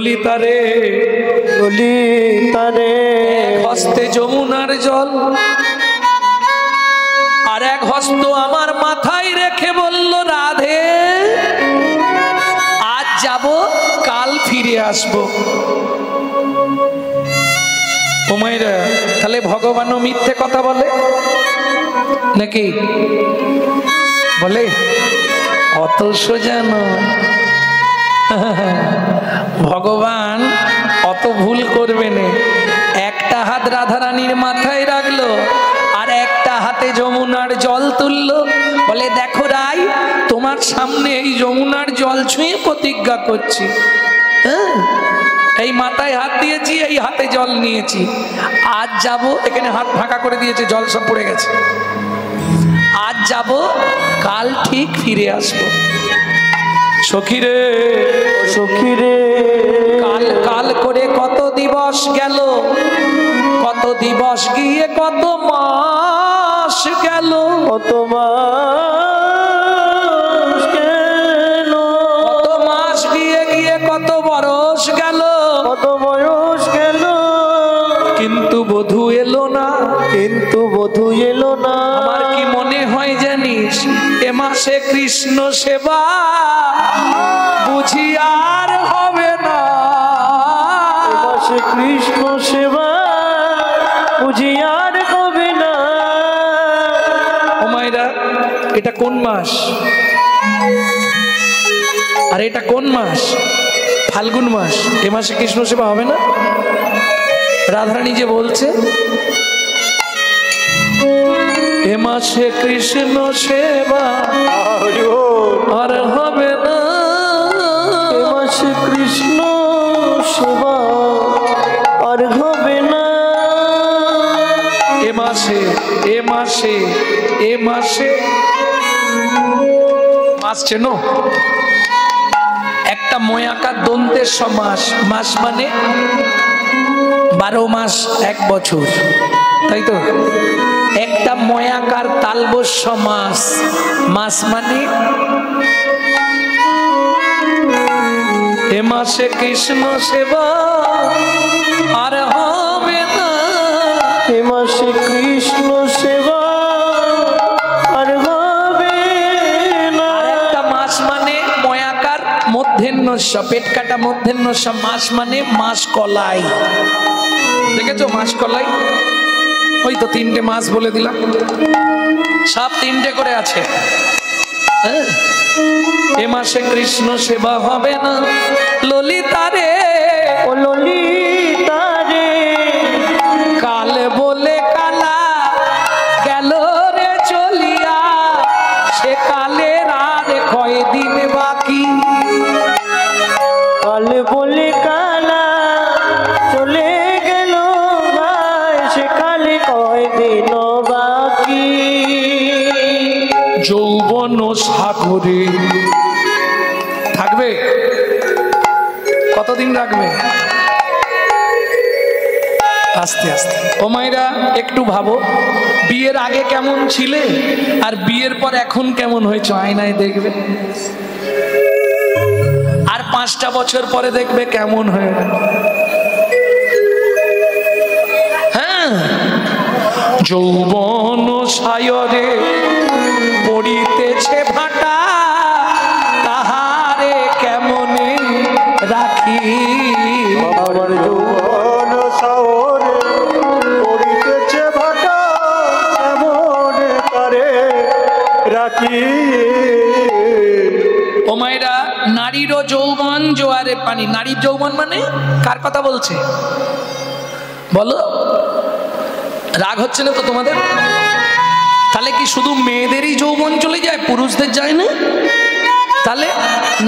ললিতা রে ললিতা রে, এক হস্তে যমুনার জল আর এক হস্ত আমার মাথায় রেখে বলল, রাধে আজ যাব, কাল ফিরে আসবো। ও মায়েরা, তাহলে ভগবানও মিথ্যে কথা বলে নাকি? বলে? অত সোজা নয়। ভগবান অত ভুল করবে না। একটা হাত রাধারানীর মাথায় রাখলো আর একটা হাতে যমুনার জল তুললো, বলে দেখো রাই, তোমার সামনে এই যমুনার জল ছুঁয়ে প্রতিজ্ঞা করছি, হ্যাঁ এই মাথায় হাত দিয়েছি, এই হাতে জল নিয়েছি, আজ যাব, এখানে হাত ফাঁকা করে দিয়েছে, জল সব পড়ে গেছে, আজ যাব, কাল ঠিক ফিরে আসবো। সখীরে সখীরে, কাল কাল করে কত দিবস গেল, কত দিবস গিয়ে কত মাস গেল, কত মাস গেল, কত মাস গিয়ে গিয়ে কত বরস গেল, কত বয়স গেল, কিন্তু বধূ এলো না, কিন্তু বধূ এলো না। আমার কি মনে হয় জানিস, এ মাসে কৃষ্ণ সেবা বুঝি আর হবে না, এ মাসে কৃষ্ণ সেবা বুঝি আর হবে না। ও মায়েরা, এটা কোন মাস? আর এটা কোন মাস? ফাল্গুন মাস। এ মাসে কৃষ্ণ সেবা হবে না? রাধারানী যে বলছে, এ মাসে কৃষ্ণ সেবা আর হবে না, এ মাসে কৃষ্ণ সেবা আর হবে না। এ মাসে, এ মাসে, এ মাসে, মাস চেনো? একটা ময়াকার দন্তের সমাস, মাস মানে 12 মাস 1 বছর, তাই তো? একটা ময়াকার তালবস্য মাস, মাস মানে এ মাসে কৃষ্ণ সেবা আর হবে না, এ মাসে কৃষ্ণ সেবা আর হবে না। আর একটা মাস মানে ময়াকার মধ্যাহ্নস্য, পেট কাটা মধ্যাহ্নস্য, মাস মানে মাস কলাই। দেখেছো মাস কলাই? ওই তো 3টে মাস বলে দিলাম, সব 3টে করে আছে। হ্যাঁ, এ মাসে কৃষ্ণ সেবা হবে না, ললিতা রে ও ললিতা রে, কাল বলে কালা গেল রে চলিয়া, সে কালের আর কয়দিন বাকি, কাল বলে কালা চলে গেল ভাই, সে কালে কয়দিন বাকি। যৌবন সাগরে থাকবে, কতদিন রাখবে? আস্তে আস্তে। ও মায়েরা, একটু ভাবো, বিয়ের আগে কেমন ছিলে আর বিয়ের পর এখন কেমন হয়েছে, আয়নায় দেখবে, আর 5টা বছর পরে দেখবে কেমন হয়ে গেল। হ্যাঁ, যৌবন সায়রে পড়িতেছে ভাটা, তাহারে কেমনে রাখি, আমার যৌবন সায়রে পড়িতেছে ভাটা, কেমন তারে রাখি। ও মায়েরা, নারীরও যৌবন জোয়ারে পানি। নারীর যৌবন মানে কার কথা বলছে বলো? রাগ হচ্ছে না তো তোমাদের? তাহলে কি শুধু মেয়েদেরই যৌবন চলে যায়, পুরুষদের যায় না? তাহলে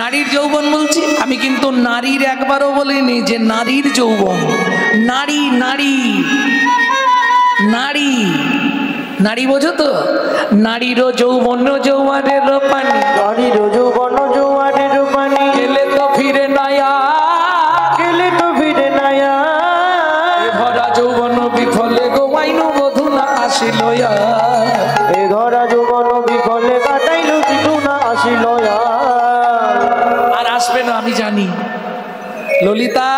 নারীর যৌবন বলছি আমি, কিন্তু নারীর একবারও বলিনি যে নারীর যৌবন। নারী, নারী, নারী, নারী বোঝো তো? নারীরও যৌবন জোয়ারের পানি, নারীর যৌবন জোয়ারের পানি, গেলে তো ফিরে নায়া, গেলে তো ফিরে নায়া। ভরা যৌবন বিফলে গোয়াইনু বধূ না আসিল, এ ধরা যৌবন বিফলে কাটাইল, কিছু না আসিল। আর আসবে না আমি জানি, ললিতা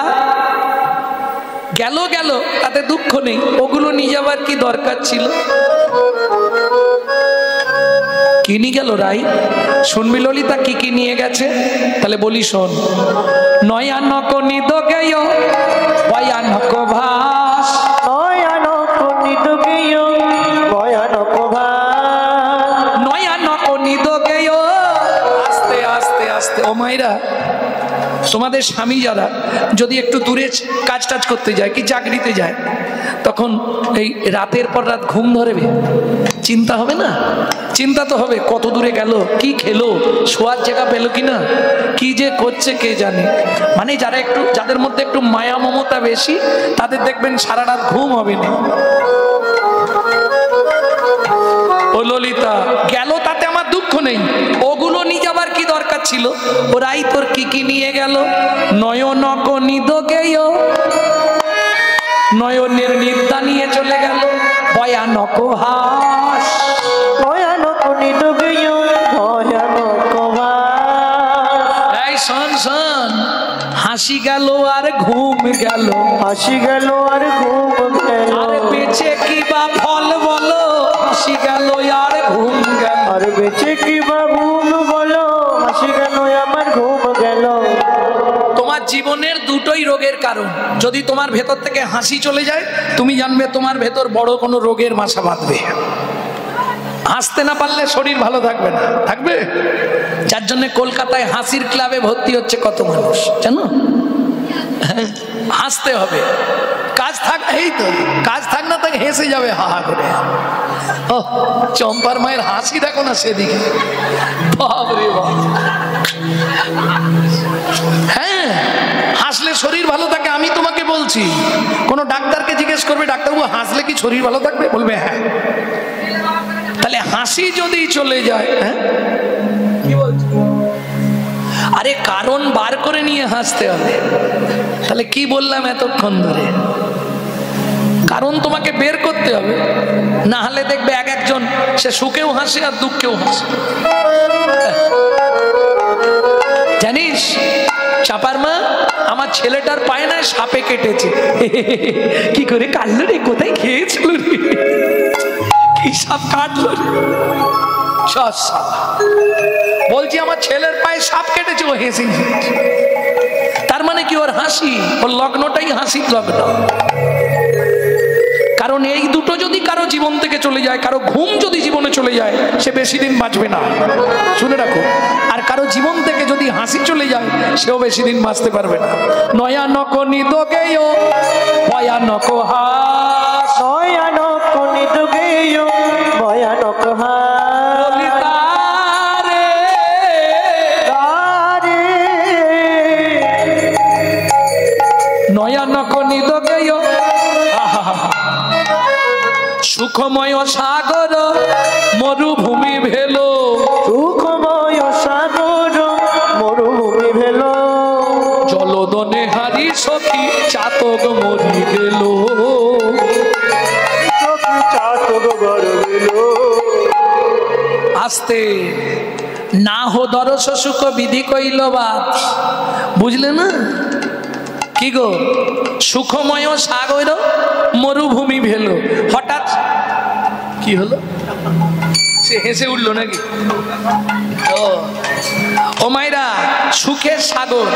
গেল গেল, তাতে দুঃখ নেই, ওগুলো নিয়ে যাবার কি দরকার ছিল? কি নিয়ে গেল রাই? শুনবি ললিতা কি কি নিয়ে গেছে? তাহলে বলি শোন। নয়ানক নিদ গেয় ভয়ানক ভাস, নয়ানক নিদ গেয় ভয়ানক ভাস, নয়ানক নিদ গেয়। আস্তে আস্তে আস্তে। ও মায়েরা, তোমাদের স্বামী যারা যদি একটু দূরে কাজ টাজ করতে যায়, কি চাকরিতে যায়, তখন এই রাতের পর রাত ঘুম ধরবে, চিন্তা হবে না? চিন্তা তো হবে, কত দূরে গেল, কি খেলো, শোয়ার জায়গা পেলো কিনা, কি যে করছে কে জানে। মানে যারা একটু, যাদের মধ্যে একটু মায়া মমতা বেশি, তাদের দেখবেন সারা রাত ঘুম হবে না। ও ললিতা গেল, তাতে আমার দুঃখ নেই, ওগুলো নিয়ে যাবার কি দরকার ছিল? ওরাই তোর কি কি নিয়ে গেল? নয়নক নিদ গেয়, নয়নের নিদ্রা নিয়ে চলে গেল, ভয়ানক হাস, ভয়ানক নিদ গেয় ভয়ানক ভাস। এই শোন শোন, হাসি গেল আর ঘুম গেল, হাসি গেল আর ঘুম গেল, আর বেঁচে কি বা ফল বলো? হাসি গেল আর ঘুম গেল, আর বেঁচে কি বা ঘুম বলো? হাসি গেল আমার ঘুম গেল। তোমার জীবনের দুটোই রোগের কারণ। যদি তোমার ভেতর থেকে হাসি চলে যায়, তুমি জানবে তোমার ভেতর বড় কোনো রোগের বাসা বাঁধবে। হাসতে না পারলে শরীর ভালো থাকবে না, থাকবে। যার জন্য কলকাতায় হাসির ক্লাবে ভর্তি হচ্ছে কত মানুষ জানো? হাসতে হবে, কাজ থাক, এই তো কাজ থাক না তাকে হেসে যাবে হা হা করে। ও চম্পার মায়ের হাসি দেখো না সেদিকে, বাপরে বাপ। হ্যাঁ, হাসলে শরীর ভালো থাকে। আমি তোমাকে বলছি, কোনো ডাক্তারকে জিজ্ঞেস করবে, ডাক্তারবাবু হাসলে কি শরীর ভালো থাকবে? বলবে হ্যাঁ। তাহলে হাসি যদি চলে যায়, হ্যাঁ কি বলছো? আরে কারণ বার করে নিয়ে হাসতে হবে। তাহলে কি বললাম এতক্ষণ ধরে? কারণ তোমাকে বের করতে হবে, না হলে দেখবে এক একজন সে সুখেও হাসে আর দুঃখেও হাসে। জানিস চাপার মা, আমার ছেলেটার পায়ে না সাপে কেটেছে। কি করে কাটলো রে? কোথায় খেয়েছিল রে? কি সাপ কাটলো রে? বলছি আমার ছেলের পায়ে সাপ কেটেছে, ও হেসে। তার মানে কি ওর হাসি, ওর লগ্নটাই হাসির লগ্ন। কারণ এই দুটো যদি কারো জীবন থেকে চলে যায়, কারো ঘুম যদি জীবনে চলে যায়, সে বেশি দিন বাঁচবে না, শুনে রাখো। আর কারো জীবন থেকে যদি হাসি চলে যায়, সেও বেশি দিন বাঁচতে পারবে না। নয়ানক নিদ গেয় ভয়ানক হাস, নয়ানক নিদ গেয় ভয়ানক হাস, ললিতা রে রে নয়ানক নিদ গেয়। সুখময় সাগর মরুভূমি ভেলো, সুখময় সাগর মরুভূমি ভেলো, জলদনে হারি সখী চাতক মরি গেল। চাতক ঘর গেলো। আস্তে না হো দরস সুখ বিধি কইল বাত, বুঝলে না? কি গো, সুখময় সাগর মরুভূমি ভেলো। হঠাৎ কি হলো? সে হেসে উঠলো নাকি? ও মাইরা, সুখের সাগর,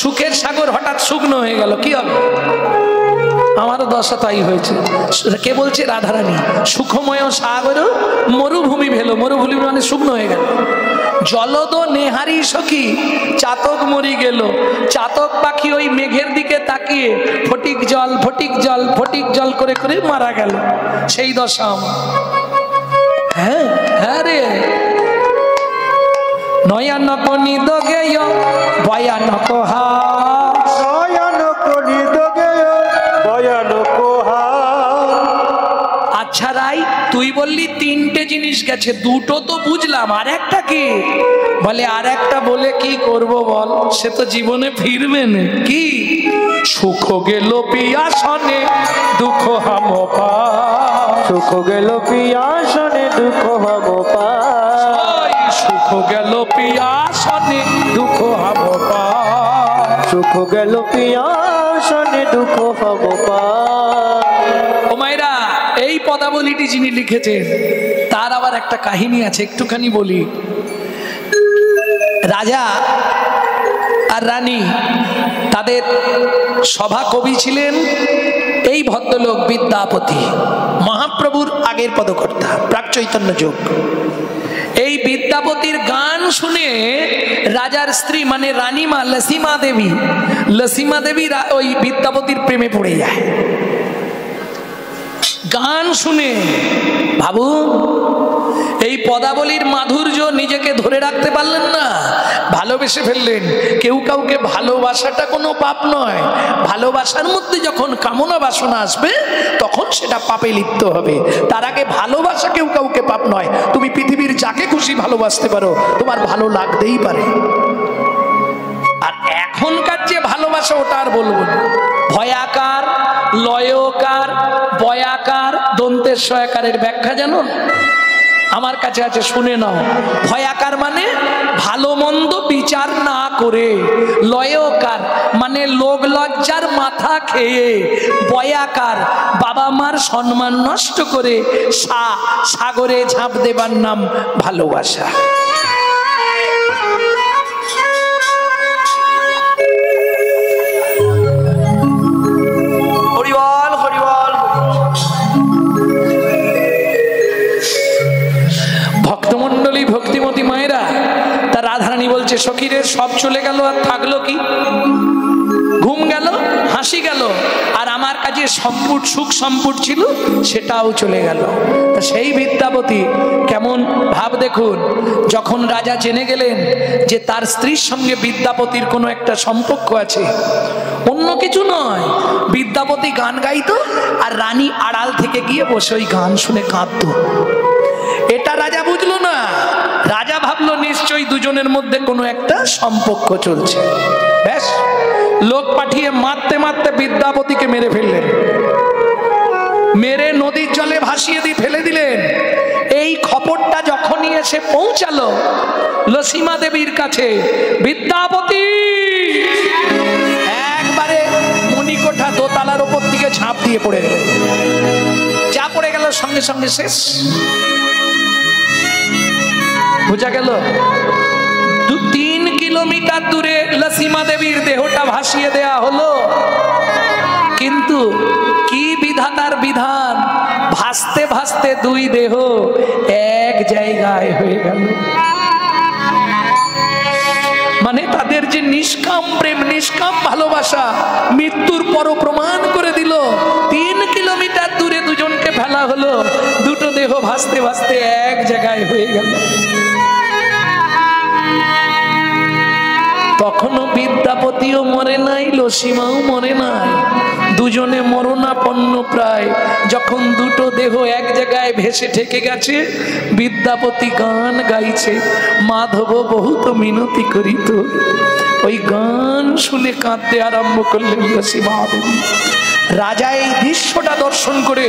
সুখের সাগর হঠাৎ শুকনো হয়ে গেল, কি হবে? আমারও দশা তাই হয়েছে। কে বলছে? রাধারানী। সুখময় সাগর মরুভূমি ভেলো, মরুভূমি মানে শুকনো হয়ে গেল। জলদ নেহারি সখী চাতক মরি গেল। চাতক পাখি ওই মেঘের দিকে তাকিয়ে ফটিক জল ফটিক জল ফটিক জল করে করে মারা গেল। সেই দশা আমার। হ্যাঁ হ্যাঁ রে। নয়ানক নিদ গেয় ভয়ানক হাস, নয়ানক নিদ গেয় ভয়ানক হাস। আচ্ছা রাই, তুই বললি তিনটে জিনিস গেছে, দুটো তো বুঝলাম, আর একটা কি? বলে আর একটা বলে কি করব বল? সে তো জীবনে ফিরবে না। কি? সুখ গেল পিয়াসনে দুঃখ হাম পাই, সুখ গেল পিয়াসনে দুঃখ হাম পাই, সুখ গেল পিয়াসনে দুঃখ হাম পাই, সুখ গেল পিয়া শোনে দুঃখ হব ও মায়েরা, এই পদাবলীটি যিনি লিখেছেন তার আবার একটা কাহিনী আছে, একটুখানি বলি। রাজা আর রানী তাদের সভা কবি ছিলেন এই ভদ্রলোক বিদ্যাপতি, মহাপ্রভুর আগের পদকর্তা, প্রাক চৈতন্য যুগ। এই বিদ্যাপতির গান শুনে রাজার স্ত্রী মানে রানীমা লসিমা দেবী ওই বিদ্যাপতির প্রেমে পড়ে যায়। গান শুনে ভাবু, এই পদাবলীর মাধুর্য নিজেকে ধরে রাখতে পারলেন না, ভালোবেসে ফেললেন। কেউ কাউকে ভালোবাসাটা কোনো পাপ নয়, ভালোবাসার মধ্যে যখন কামনা বাসনা আসবে তখন সেটা পাপে লিপ্ত হবে। তার আগে ভালোবাসা কেউ কাউকে পাপ নয়। তুমি পৃথিবীর যাকে খুশি ভালোবাসতে পারো, তোমার ভালো লাগতেই পারে। আর এখনকার যে ভালোবাসা ওটা আর বলবো না। ভয়াকার, লয়কার, বয়াকার, দন্তের সয়াকারের ব্যাখ্যা জানো? আমার কাছে আছে, শুনে নাও। ভয়াকার মানে ভালো মন্দ বিচার না করে, লয়কার মানে লোক লজ্জার মাথা খেয়ে, বয়াকার বাবা মার সম্মান নষ্ট করে সাগরে ঝাঁপ দেবার নাম ভালোবাসা। ভক্তমন্ডলী, ভক্তিমতী মায়েরা, তার রাধারানী বলছে সখীরে সব চলে গেল, আর থাকলো কি? ঘুম গেল, হাসি গেল, আর আমার কাছে সম্পুট সুখ সম্পুট ছিল সেটাও চলে গেল। তা সেই বিদ্যাপতি কেমন ভাব দেখুন, যখন রাজা জেনে গেলেন যে তার স্ত্রীর সঙ্গে বিদ্যাপতির কোনো একটা সম্পর্ক আছে, অন্য কিছু নয়, বিদ্যাপতি গান গাইতো আর রানী আড়াল থেকে গিয়ে বসে ওই গান শুনে কাঁদতো। এটা রাজা বুঝলো না। রাজা ভাবলো নিশ্চয়ই দুজনের মধ্যে কোনো একটা সম্পর্ক চলছে। ব্যাস, লোক পাঠিয়ে মারতে মারতে বিদ্যাপতিকে মেরে ফেললেন, মেরে নদীর জলে ভাসিয়ে দিয়ে ফেলে দিলেন। এই খবরটা যখনই এসে পৌঁছালো লসিমা দেবীর কাছে, বিদ্যাপতি একবারে মণিকোঠা দোতলার ওপর থেকে ঝাঁপ দিয়ে পড়ে গেল। যা পড়ে গেল সঙ্গে সঙ্গে শেষ। বুঝা গেল 2-3 কিলোমিটার দূরে লসিমা দেবীর দেহটা ভাসিয়ে দেয়া হলো, কিন্তু কি বিধাতার বিধান, ভাসতে ভাসতে দুই দেহ এক জায়গায় হয়ে গেল। মানে তাদের যে নিষ্কাম প্রেম, নিষ্কাম ভালোবাসা মৃত্যুর পরও প্রমাণ করে দিল। 3 কিলোমিটার দূরে দুজনকে ফেলা হলো, দুটো দেহ ভাসতে ভাসতে এক জায়গায় হয়ে গেল। তখনও বিদ্যাপতিও মরে নাই, লসিমাও মরে নাই, দুজনে মরণাপন্ন প্রায়। যখন দুটো দেহ এক জায়গায় ভেসে ঠেকে গেছে, বিদ্যাপতি গান গাইছে, মাধব বহুত মিনতি করিত। ওই গান শুনে কাঁদতে আরম্ভ করলেন লসিমা দেবী। রাজা এই দৃশ্যটা দর্শন করে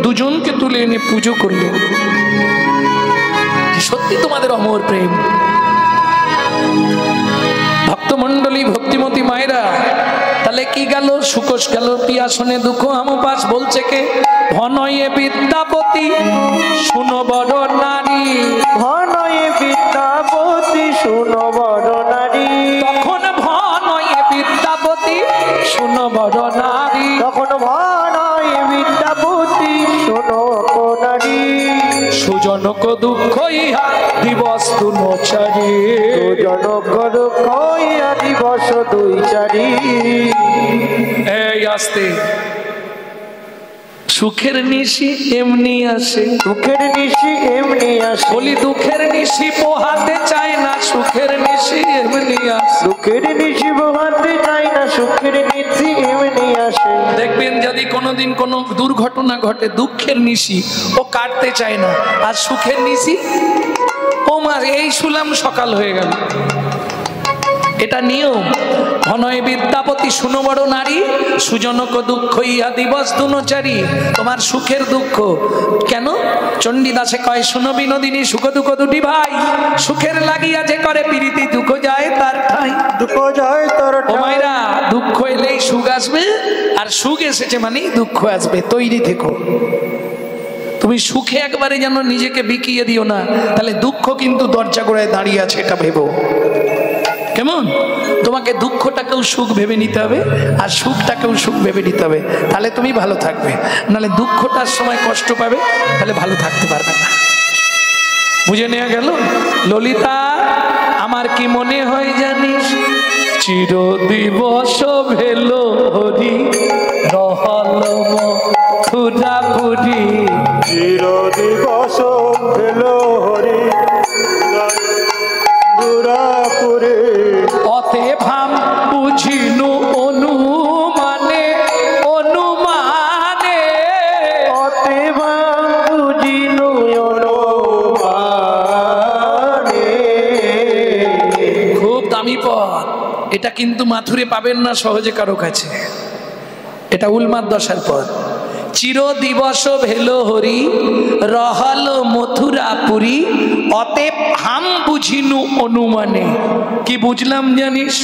দুজনকে তুলে এনে পুজো করলেন। সত্যি তোমাদের অমর প্রেম। ভক্তমন্ডলী, ভক্তিমতী মায়েরা, তাহলে কি গেল? সুকোষ গেল পিয়াসনে দুঃখ আমপাস। বলছে কে? ভনয়ে বিদ্যাপতি শুনো বড় নারী, ভনয়ে বিদ্যাপতি শুনো বড় নারী। তখন ভনয়ে বিদ্যাপতি শুনো বড় নারী, তখন ভনয়ে বিদ্যাপতি শুনো নারী। সুজনক দুঃখ ইহা দিবস দুচারি, সুজনক দুঃখ ইহা দিবস দুচারি। এই আস্তে, সুখের নিশি এমনি আসে, সুখের নিশি এমনি আসে। বলি দুঃখের নিশি পোহাতে চায় না, সুখের নিশি এমনি আসে। সুখের নিশি পোহাতে চায় না, সুখের নিশি এমনি আসে। দেখবেন যদি কোনোদিন কোনো দুর্ঘটনা ঘটে, দুঃখের নিশি ও কাটতে চায় না, আর সুখের নিশি ও মা এই শুলাম সকাল হয়ে গেল। এটা নিয়ম। ভনয় বিদ্যাপতি শুনো বড় নারী, সুজনক দুঃখ ইহা দিবস দুচারি। তোমার সুখের দুঃখ কেন? চণ্ডীদাসে কয় শুনো বিনোদিনী সুখ দুঃখ দুটি ভাই, সুখের লাগিয়া যে করে প্রীতি দুঃখ যায় তার ঠাই। দুঃখ যায় তার ও মায়েরা, দুঃখ এলেই সুখ আসবে, আর সুখ এসেছে মানে দুঃখ আসবে, তৈরি থেকো। তুমি সুখে একবারে যেন নিজেকে বিকিয়ে দিও না, তাহলে দুঃখ কিন্তু দরজা গোড়ায় দাঁড়িয়ে আছে, এটা ভেবো কেমন। তোমাকে দুঃখটাকেও সুখ ভেবে নিতে হবে, আর সুখটাকেও সুখ ভেবে নিতে হবে, তাহলে তুমি ভালো থাকবে। নাহলে দুঃখটার সময় কষ্ট পাবে, তাহলে ভালো থাকতে পারবে না। বুঝে নেওয়া গেল? ললিতা, আমার কি মনে হয় জানিস, চির দিবস ভেল হরি রহল মথুরাপুরী, চির দিবস ভেল হরি মথুরাপুরী, অতে ভাম বুঝিনু অনুমানে অনুমানে, অতে ভাম বুঝিনু অনুমানে। খুব দামি পদ, এটা কিন্তু মাথুরে পাবেন না সহজে কারো কাছে, এটা উলমাদ দশার পদ। চির দিবস ভেল হরি রহল মথুরাপুরী, অতএব হাম বুঝিনু অনুমানে। কি বুঝলাম জানিস,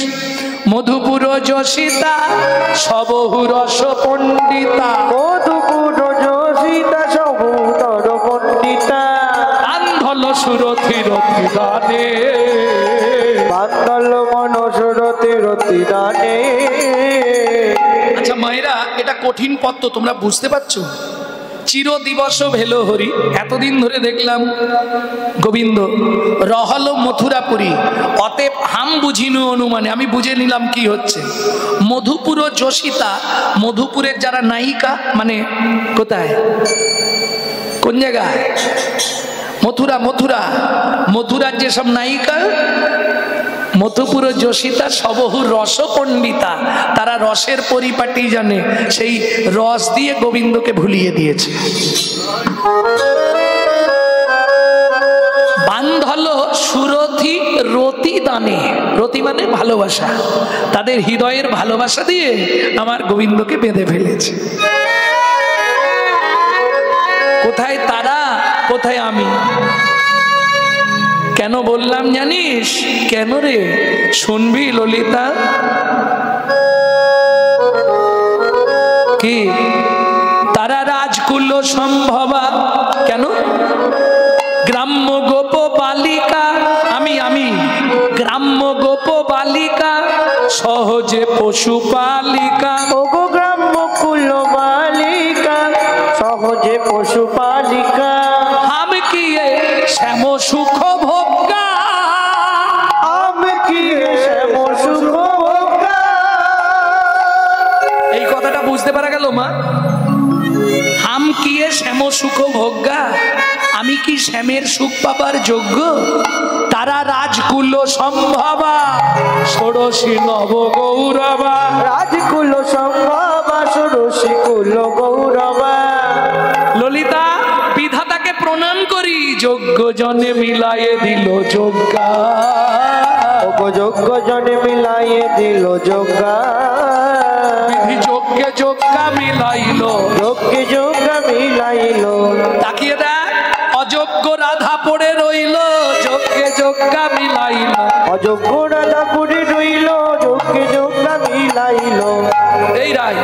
মধুপুর যশিতা সবহু রস পণ্ডিতা, মধুপুর যশিতা সবুতর পণ্ডিতা, বান্ধল সুরথি রথি দানে, বান্দল মনসরতি রতি দানে। আচ্ছা মায়েরা, এটা কঠিন পদ তো তোমরা বুঝতে পারছো। চির দিবস ভেল হরি, এতদিন ধরে দেখলাম গোবিন্দ রহল মথুরাপুরী, অতএব হাম বুঝিনু অনুমানে, আমি বুঝে নিলাম কি হচ্ছে। মধুপুর যশিতা, মধুপুরের যারা নায়িকা, মানে কোথায়, কোন জায়গায়, মথুরা, মথুরা, মথুরার যেসব নায়িকা, মধুপুর যশিতা সবহু রস পণ্ডিতা, তারা রসের পরিপাটি জানে, সেই রস দিয়ে গোবিন্দকে ভুলিয়ে দিয়েছে। বান্ধল সুরথি রতি দানে, রতি মানে ভালোবাসা, তাদের হৃদয়ের ভালোবাসা দিয়ে আমার গোবিন্দকে বেঁধে ফেলেছে। কোথায় তারা, কোথায় আমি? কেন বললাম জানিস? কেন রে, শুনবি ললিতা? কি তারা রাজকুল সম্ভবা, কেন? গ্রাম্য গোপ বালিকা, আমি গ্রাম্য গোপ বালিকা, সহজে পশু পালিকা, ওগো গ্রাম্য কুল বালিকা, সহজে পশু পালিকা, আমি কি শ্যাম সুখ ভোগা, আমি কি শ্যাম সুখ ভোগা। এই কথাটা বুঝতে পারা গেল মা? হাম কি শ্যাম সুখ ভোগা, আমি কি শ্যামের সুখ পাবার যোগ্য? তারা রাজকুল সম্ভবা, ষোড়শী নব গৌরবা, রাজকুল সম্ভবা, ষোড়শী কুল গৌরবা। ললিতা, বিধাতাকে প্রণাম করি, যোগ্য জনে মিলায়ে দিল যোগ্যা, ওগো যোগ্য জনে মিলাইয়ে দিল যোগ্যা, বিধি যোগ্যে যোগ্যা মিলাইল, যোগ্যে যোগ্যা মিলাইল। তাকিয়ে দেখ, অযোগ্য রাধা পড়ে রইল, যোগ্যে যোগ্যা মিলাইল, অযোগ্য রাধা পড়ে রইল, যোগ্যে যোগ্যা মিলাইল। এই রায়,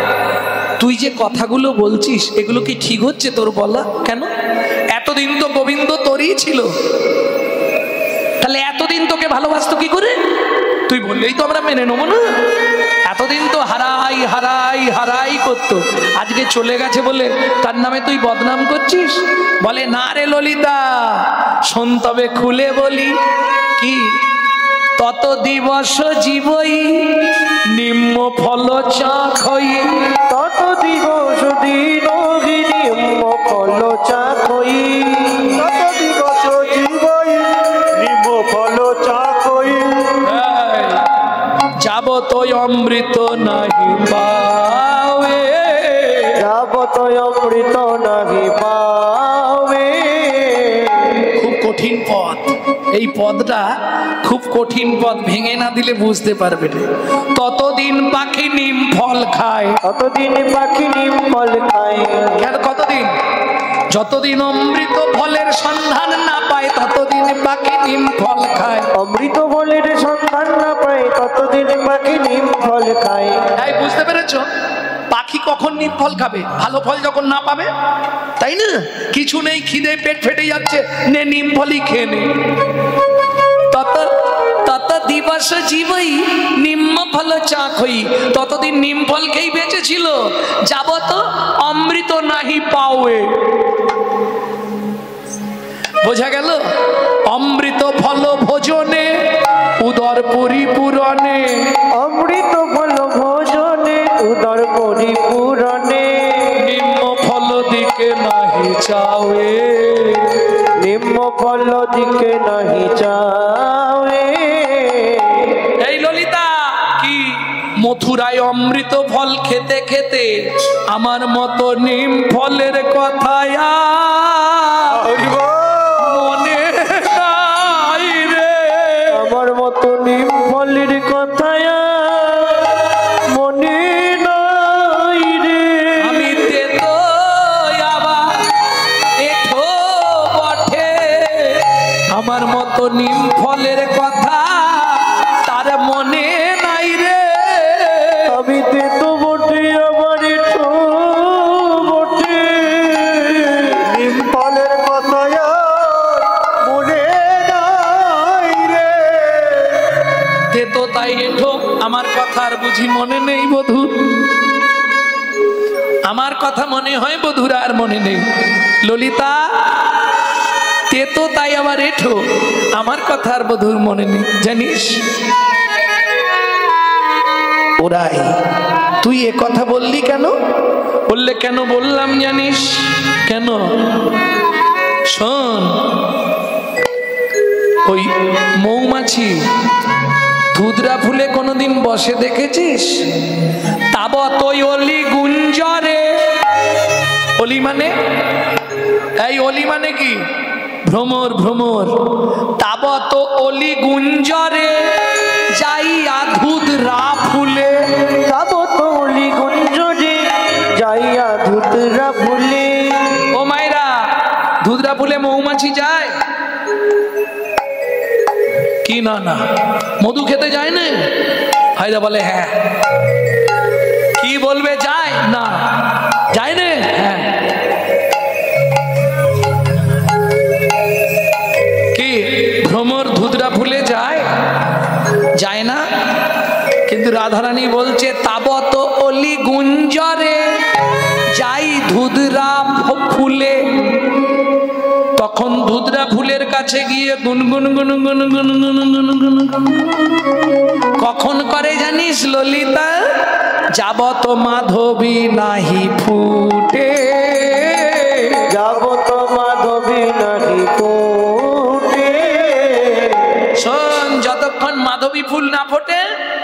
তুই যে কথাগুলো বলছিস এগুলো কি ঠিক হচ্ছে তোর বলা? কেন? এতদিন তো গোবিন্দ তোরই ছিল, তাহলে এতদিন তোকে ভালোবাসতো কি করে? তুই বললেই তো আমরা মেনে নেবো না। এতদিন তো হারাই হারাই হারাই করতো, আজকে চলে গেছে বলে তার নামে তুই বদনাম করছিস? বলে না রে ললিতা, শোন তবে খুলে বলি, কি তত দিবস জীবই নিম্ন ফল চাখই, তত দিবস দিন নিম্ন ফল চাখই, তত দিবস জীবই নিম্ন ফল চাখই। যাবত অমৃত নাহি পাবে, যাবত অমৃত নাহি পাবে। খুব কঠিন পদ, এই পদটা খুব কঠিন পদ, ভেঙে না দিলে বুঝতে পারবে না। ততদিন পাখি নিম ফল খায়, ততদিন পাখি নিম ফল খায়, কেন কতদিন? যতদিন অমৃত ফলের সন্ধান না পায় ততদিন পাখি নিম ফল খায়। অমৃত ফলের সন্ধান না পায় ততদিন পাখি নিম ফল খায়। তাই বুঝতে পেরেছো, পাখি কখন নিম ফল খাবে? ভালো ফল যখন না পাবে, তাই না? কিছু নেই, খিদে পেট ফেটে যাচ্ছে, নে নিম ফলই খেয়ে নে। তত দিবস জীবই নিম্ন ফল চাক হই, ততদিন নিম ফল খেয়েই বেঁচেছিল। যাবত অমৃত নাহি পাওয়ে। বোঝা গেল? অমৃত ফল ভোজনে উদর পরিপূরণে, অমৃত ফল ভোজনে উদর পরিপূরণে, নিম্ন ফল দিকে নাহি চাওয়ে, নিম্ন ফল দিকে নাহি চাওয়ে। এই ললিতা কি মথুরায় অমৃত ফল খেতে খেতে আমার মতো নিম ফলের কথা মনে নাই রে, আমার মতো নিম ফলের কথা মনে নাই রে। আমি তেতো আবার এঠো বটে, আমার মতো নিম ফলের কথা তার মনে নাই রে। আমি তেতো বটে আবার এঠো বটে, নিম ফলের কথা মনে নাই রে। তেতো তাই এঠো, আমার কথা আর বুঝি মনে নেই বধূ? আমার কথা মনে হয় বধুরা আর মনে নেই। ললিতা তেতো তাই আবার এঠো, আমার কথা আর বধুর মনে নেই, জানিস? ওরাই তুই এ কথা বললি কেন? বললে কেন বললাম জানিস কেন? শোন, ওই মৌমাছি ধুদরা ফুলে কোনোদিন বসে দেখেছিস? তাবত অলি গুঞ্জরে, অলি মানে এই অলি মানে কি? ভ্রমর, ভ্রমর। তাবত অলি গুঞ্জরে যাইয়া ধুদরা ফুলে, তাবত অলি গুঞ্জরে যাইয়া ধুদরা ফুলে। ও মাইরা, ধুদরা ফুলে মৌমাছি যায় কি? না না, মধু খেতে যায় না? হায়দা বলে হ্যাঁ। কি বলবে যায় না? যায় না? হ্যাঁ। কি ভ্রমর ধুদরা ফুলে যায়? যায় না। কিন্তু রাধারানী বলছে তাবত অলি গুঞ্জরে যাই ধুদরা ফুলে। তখন ধুদরা ফুলের কাছে গিয়ে গুনগুন গুনগুন গুনগুন গুনগুন কখন করে জানিস ললিতা? যাবত মাধবী নাহি ফুটে, যাবত মাধবী নাহি ফুটে। শোন, যতক্ষণ মাধবী ফুল না ফোটে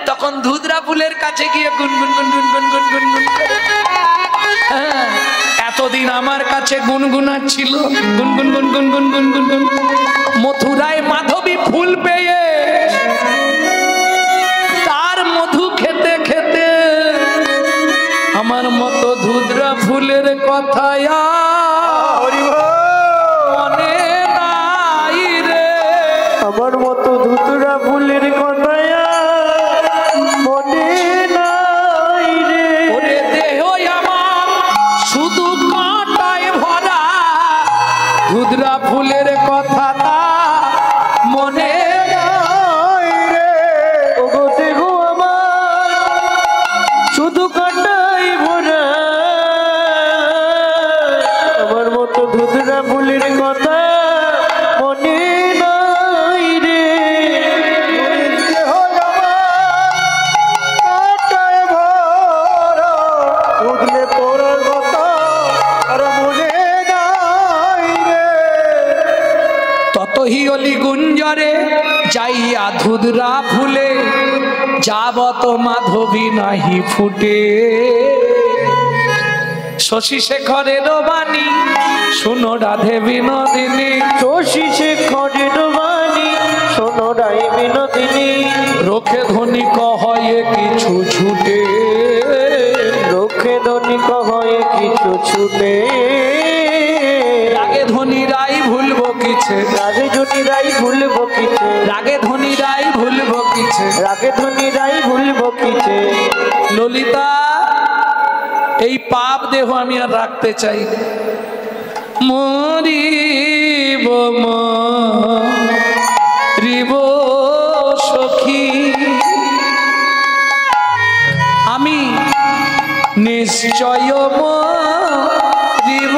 তখন ধুদরা ফুলের কাছে গিয়ে গুনগুন গুনগুন গুনগুন গুনগুন। হ্যাঁ, এতদিন আমার কাছে গুনগুনাচ্ছিল, গুনগুন গুনগুন গুনগুন গুনগুন। মথুরায় মাধবী ফুল পেয়ে তার মধু খেতে খেতে আমার মতো ধুদরা ফুলের কথা মনে নাই রে। আমার মতো ধুতরা ফুলের কথা মনে নাই রে। ওরে দেহ আমার শুধু কাঁটায় ভরা, ধুদরা ফুলের কথা মনে নাই রে। ওগো দেহ আমার শুধু কাঁটাই ভরা, আমার মতো ধুতরা ফুলের কথা মনে নাই রে। দেহ আমার কাঁটায় ভরা, উঠলে পড়ার কথা আর মনে নাই রে। ততহি অলি গুঞ্জরে যাইয়া ধুদরা ফুলে যাবত মাধবী নাহি ফুটে। শশী শেখরের বাণী শুনো রাধে বিনোদিনী, শশী শেখরের বাণী শোনো রায় বিনোদিনী। রোখে ধ্বনি কহয়ে কিছু ছুটে, রোখে ধ্বনি কহয়ে কিছু ছুটে। ধনীরাই ভুলবো কিছে, রাগে ধনীরাই ভুলবো কিছে, রাগে ধনীরাই ভুলবো কিছে, রাগে ধনীরাই ভুলবো কিছে। ললিতা এই পাপ দেহ আমি আর রাখতে চাই না। মরিব মরিব সখী, আমি নিশ্চয় মরিব,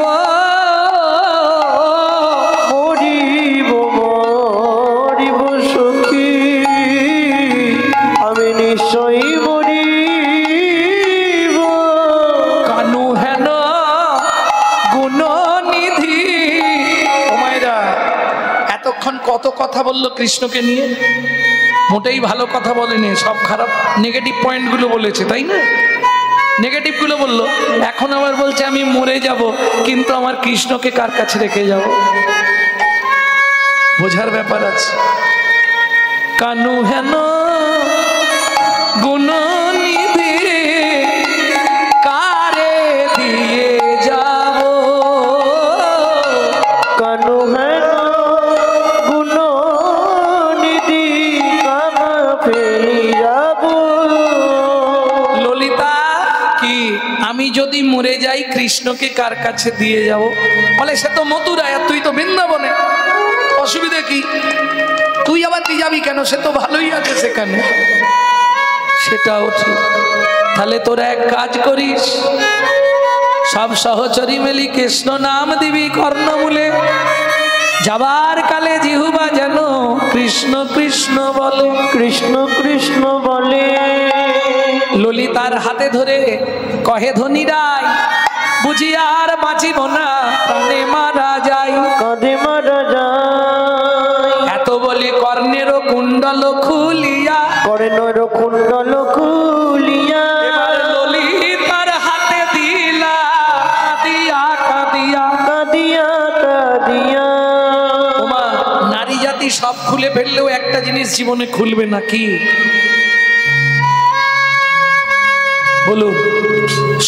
মরিব মরিব সখী, আমি নিশ্চয়ই মরিব। কানু হেন গুণনিধি। ও মায়েরা, এতক্ষণ কত কথা বললো কৃষ্ণকে নিয়ে, মোটেই ভালো কথা বলেনি, সব খারাপ নেগেটিভ পয়েন্টগুলো বলেছে, তাই না? নেগেটিভ গুলো বললো, এখন আবার বলছে আমি মরে যাব, কিন্তু আমার কৃষ্ণকে কার কাছে রেখে যাব? বোঝার ব্যাপার আছে। কানু হেন গুণনিধি, কারে দিয়ে যাব, কানু হেন গুণনিধি, কানা ফেলি যাব। ললিতা কি আমি যদি মরে যাই কৃষ্ণকে কার কাছে দিয়ে যাব? বলে সে তো মথুরায় আর তুই তো বৃন্দাবনে, অসুবিধা কি? তুই আবার তুই যাবি কেন? সে তো ভালোই আছে সেখানে। সেটাও ঠিক। তাহলে তোরা এক কাজ করিস, সব সহচরী মিলি কৃষ্ণ নাম দিবি কর্ণমূলে, যাবার কালে জিহুবা যেন কৃষ্ণ কৃষ্ণ বলে, কৃষ্ণ কৃষ্ণ বলে। ললিতার হাতে ধরে কহে ধনীরাই, বুঝি আর বাঁচিব না, প্রাণে মারা যাই, কাঁধে মারা যায়। এত বলি কর্ণেরও কুণ্ডল খুলিয়া, কর্ণের কুণ্ডল খুলিয়া, এবার ললিতার হাতে দিলা কাঁদিয়া কাঁদিয়া, কাঁদিয়া কাঁদিয়া। ওমা, নারী জাতি সব খুলে ফেললেও একটা জিনিস জীবনে খুলবে না, কি বলুন?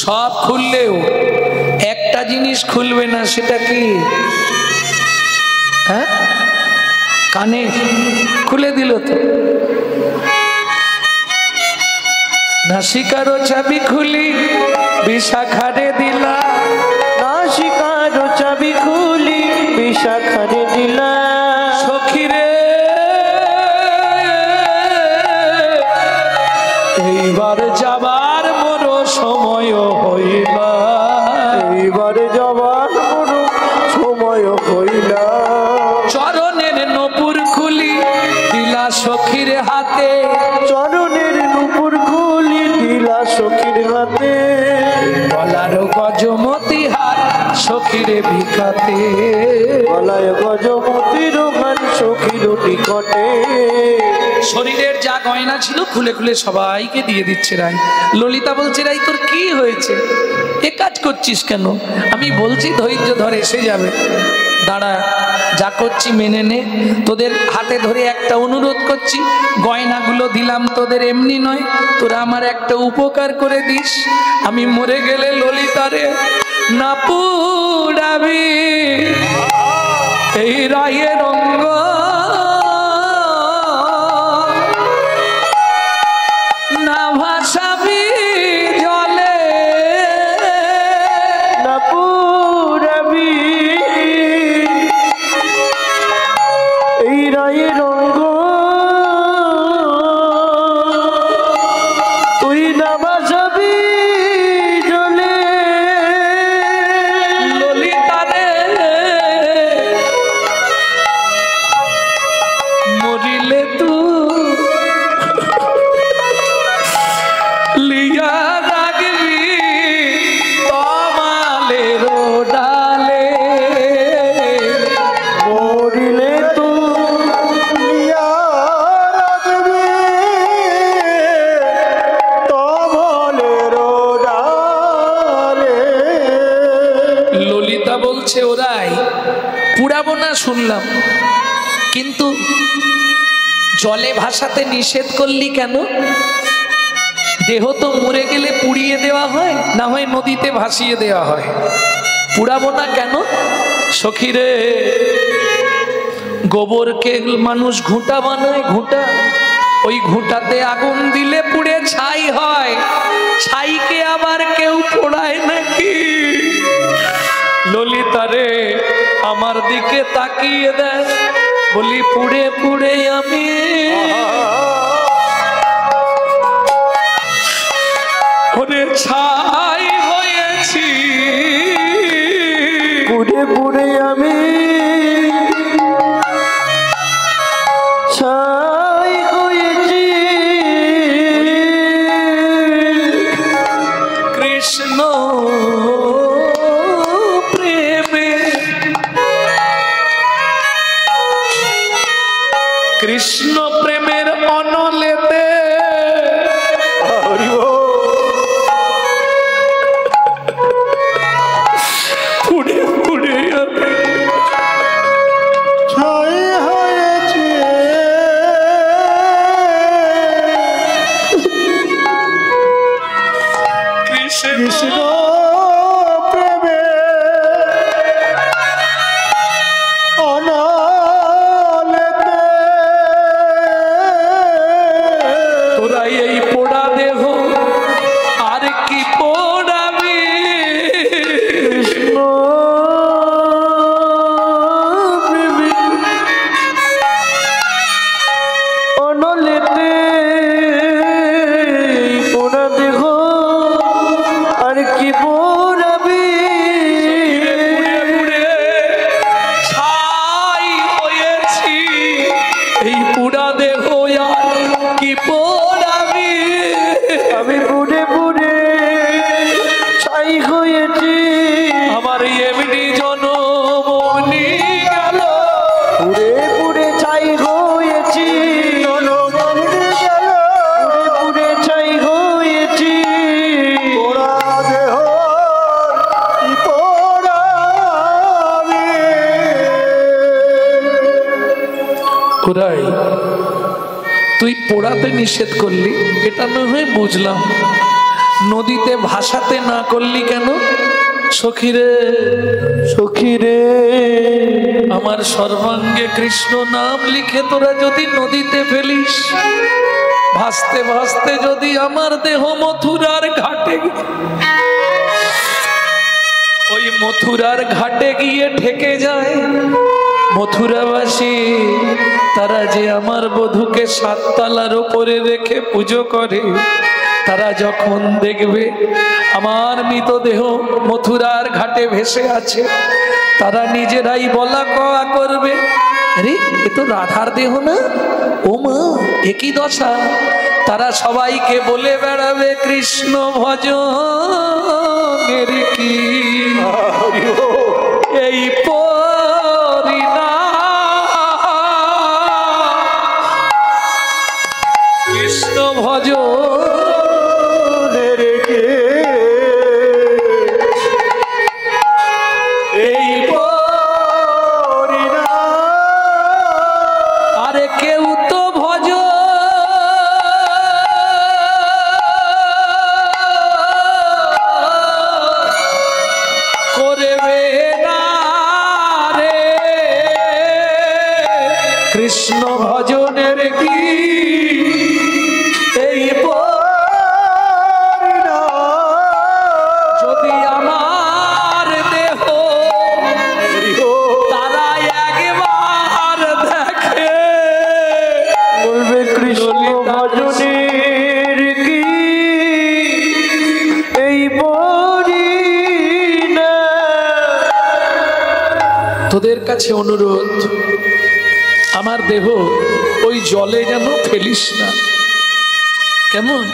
সব খুললেও একটা জিনিস খুলবে না, সেটা কি? হ্যাঁ, কানে খুলে দিল তো। নাসিকারও চাবি খুলি বিশাখারে দিলা, নাসিকার চাবি খুলি বিশাখারে দিলা। সখীরে এইবার যাবার মোর সময় হইলা, এইবার যাবার মোর সময় হইলা। চরণের নপুর খুলি দিলা সখীর হাতে, চরণের নূপুর খুলি দিলা সখীর হাতে। গলার গজমতি হার সখীরে ভিখাতে, গলায় গজমতির গান সখীর নিকটে। শরীরের যা গয়না ছিল খুলে খুলে সবাইকে দিয়ে দিচ্ছে রাই। ললিতা বলছে, রাই তোর কি হয়েছে? এ কাজ করছিস কেন? আমি বলছি ধৈর্য ধরে, এসে যাবে, দাঁড়া, যা করছি মেনে নে। তোদের হাতে ধরে একটা অনুরোধ করছি, গয়নাগুলো দিলাম তোদের এমনি নয়, তোরা আমার একটা উপকার করে দিস। আমি মরে গেলে ললিতারে না পুড়াবি, এই রায়ের অঙ্গ না ভাসাবি জলে, না পুরাবি এই রায়ের রঙ্গ, তুই না ভাসাবি জলে। ললিতারে মরিলে তু লিয়া রাখবি তমালের ডালে, মরিলে তু লিয়া রাখবি তমালের ডালে। ললিতা বলছে, ওরাই পুড়াবো না শুনলাম, কিন্তু জলে ভাসাতে নিষেধ করলি কেন? দেহ তো মরে গেলে পুড়িয়ে দেওয়া হয়, না হয় নদীতে ভাসিয়ে দেওয়া হয়, পুড়াবো না কেন? সখীরে, গোবরকে মানুষ ঘুঁটা বানায়, ঘুঁটা, ওই ঘুঁটাতে আগুন দিলে পুড়ে ছাই হয়, ছাইকে আবার কেউ পোড়ায় নাকি? ললিতা রে, আমার দিকে তাকিয়ে দেয়, বলি পুড়ে পুড়ে আমি ওরে ছাই হয়েছি, পুড়ে পুড়ে আমি ছাই হয়েছি। কৃষ্ণ প্রেমে, কৃষ্ণ প্রেমের অনলেতে পুড়ে পুড়ে আমি ছাই হয়েছি। কৃষ্ণ প্রেমে অনলেতে তোরা এই পোড়া দেহ আর কি পোড়াবি? কৃষ্ণ প্রেমে অনলেতে পোড়া দেহ আর কি পোড়াবি? পুড়ে ছাই হয়েছি, এই পোড়া দেহ আর কি পোড়াবি? আমি পুড়ে পুড়ে ছাই হয়েছি। আমার এমনি জনমনি গেল, পুড়ে পুড়ে ছাই হয়েছি। পুড়ে পুড়ে ছাই হয়েছি। পোড়া দেহ কি পোড়াবি? কোরাই, তুই পোড়াতে নিষেধ করলি, এটা না হয় বুঝলাম, নদীতে ভাসাতে না করলি কেন? সখীরে, সখীরে, আমার সর্বাঙ্গে কৃষ্ণ নাম লিখে তোরা যদি নদীতে ফেলিস, ভাসতে ভাসতে যদি আমার দেহ মথুরার ঘাটে, ওই মথুরার ঘাটে গিয়ে ঠেকে যায়, মথুরাবাসী তারা যে আমার বধূকে 7 তলার উপরে রেখে পুজো করে, তারা যখন দেখবে আমার মৃতদেহ মথুরার ঘাটে ভেসে আছে, তারা নিজেরাই বলা কওয়া করবে, আরে এ তো রাধার দেহ না, ও মা একই দশা। তারা সবাইকে বলে বেড়াবে কৃষ্ণ ভজনের কি এই কৃষ্ণ ভজনের কে এই আরে কেউ তো ভজ করবে না রে, কৃষ্ণ ভজনের কি এই যদি আমার দেহ তারা একবার দেখে, বলবে কৃষ্ণ ভজনের কি এই না। তোদের কাছে অনুরোধ, আমার দেহ ওই জলে যেন ফেলিস না, কেমন?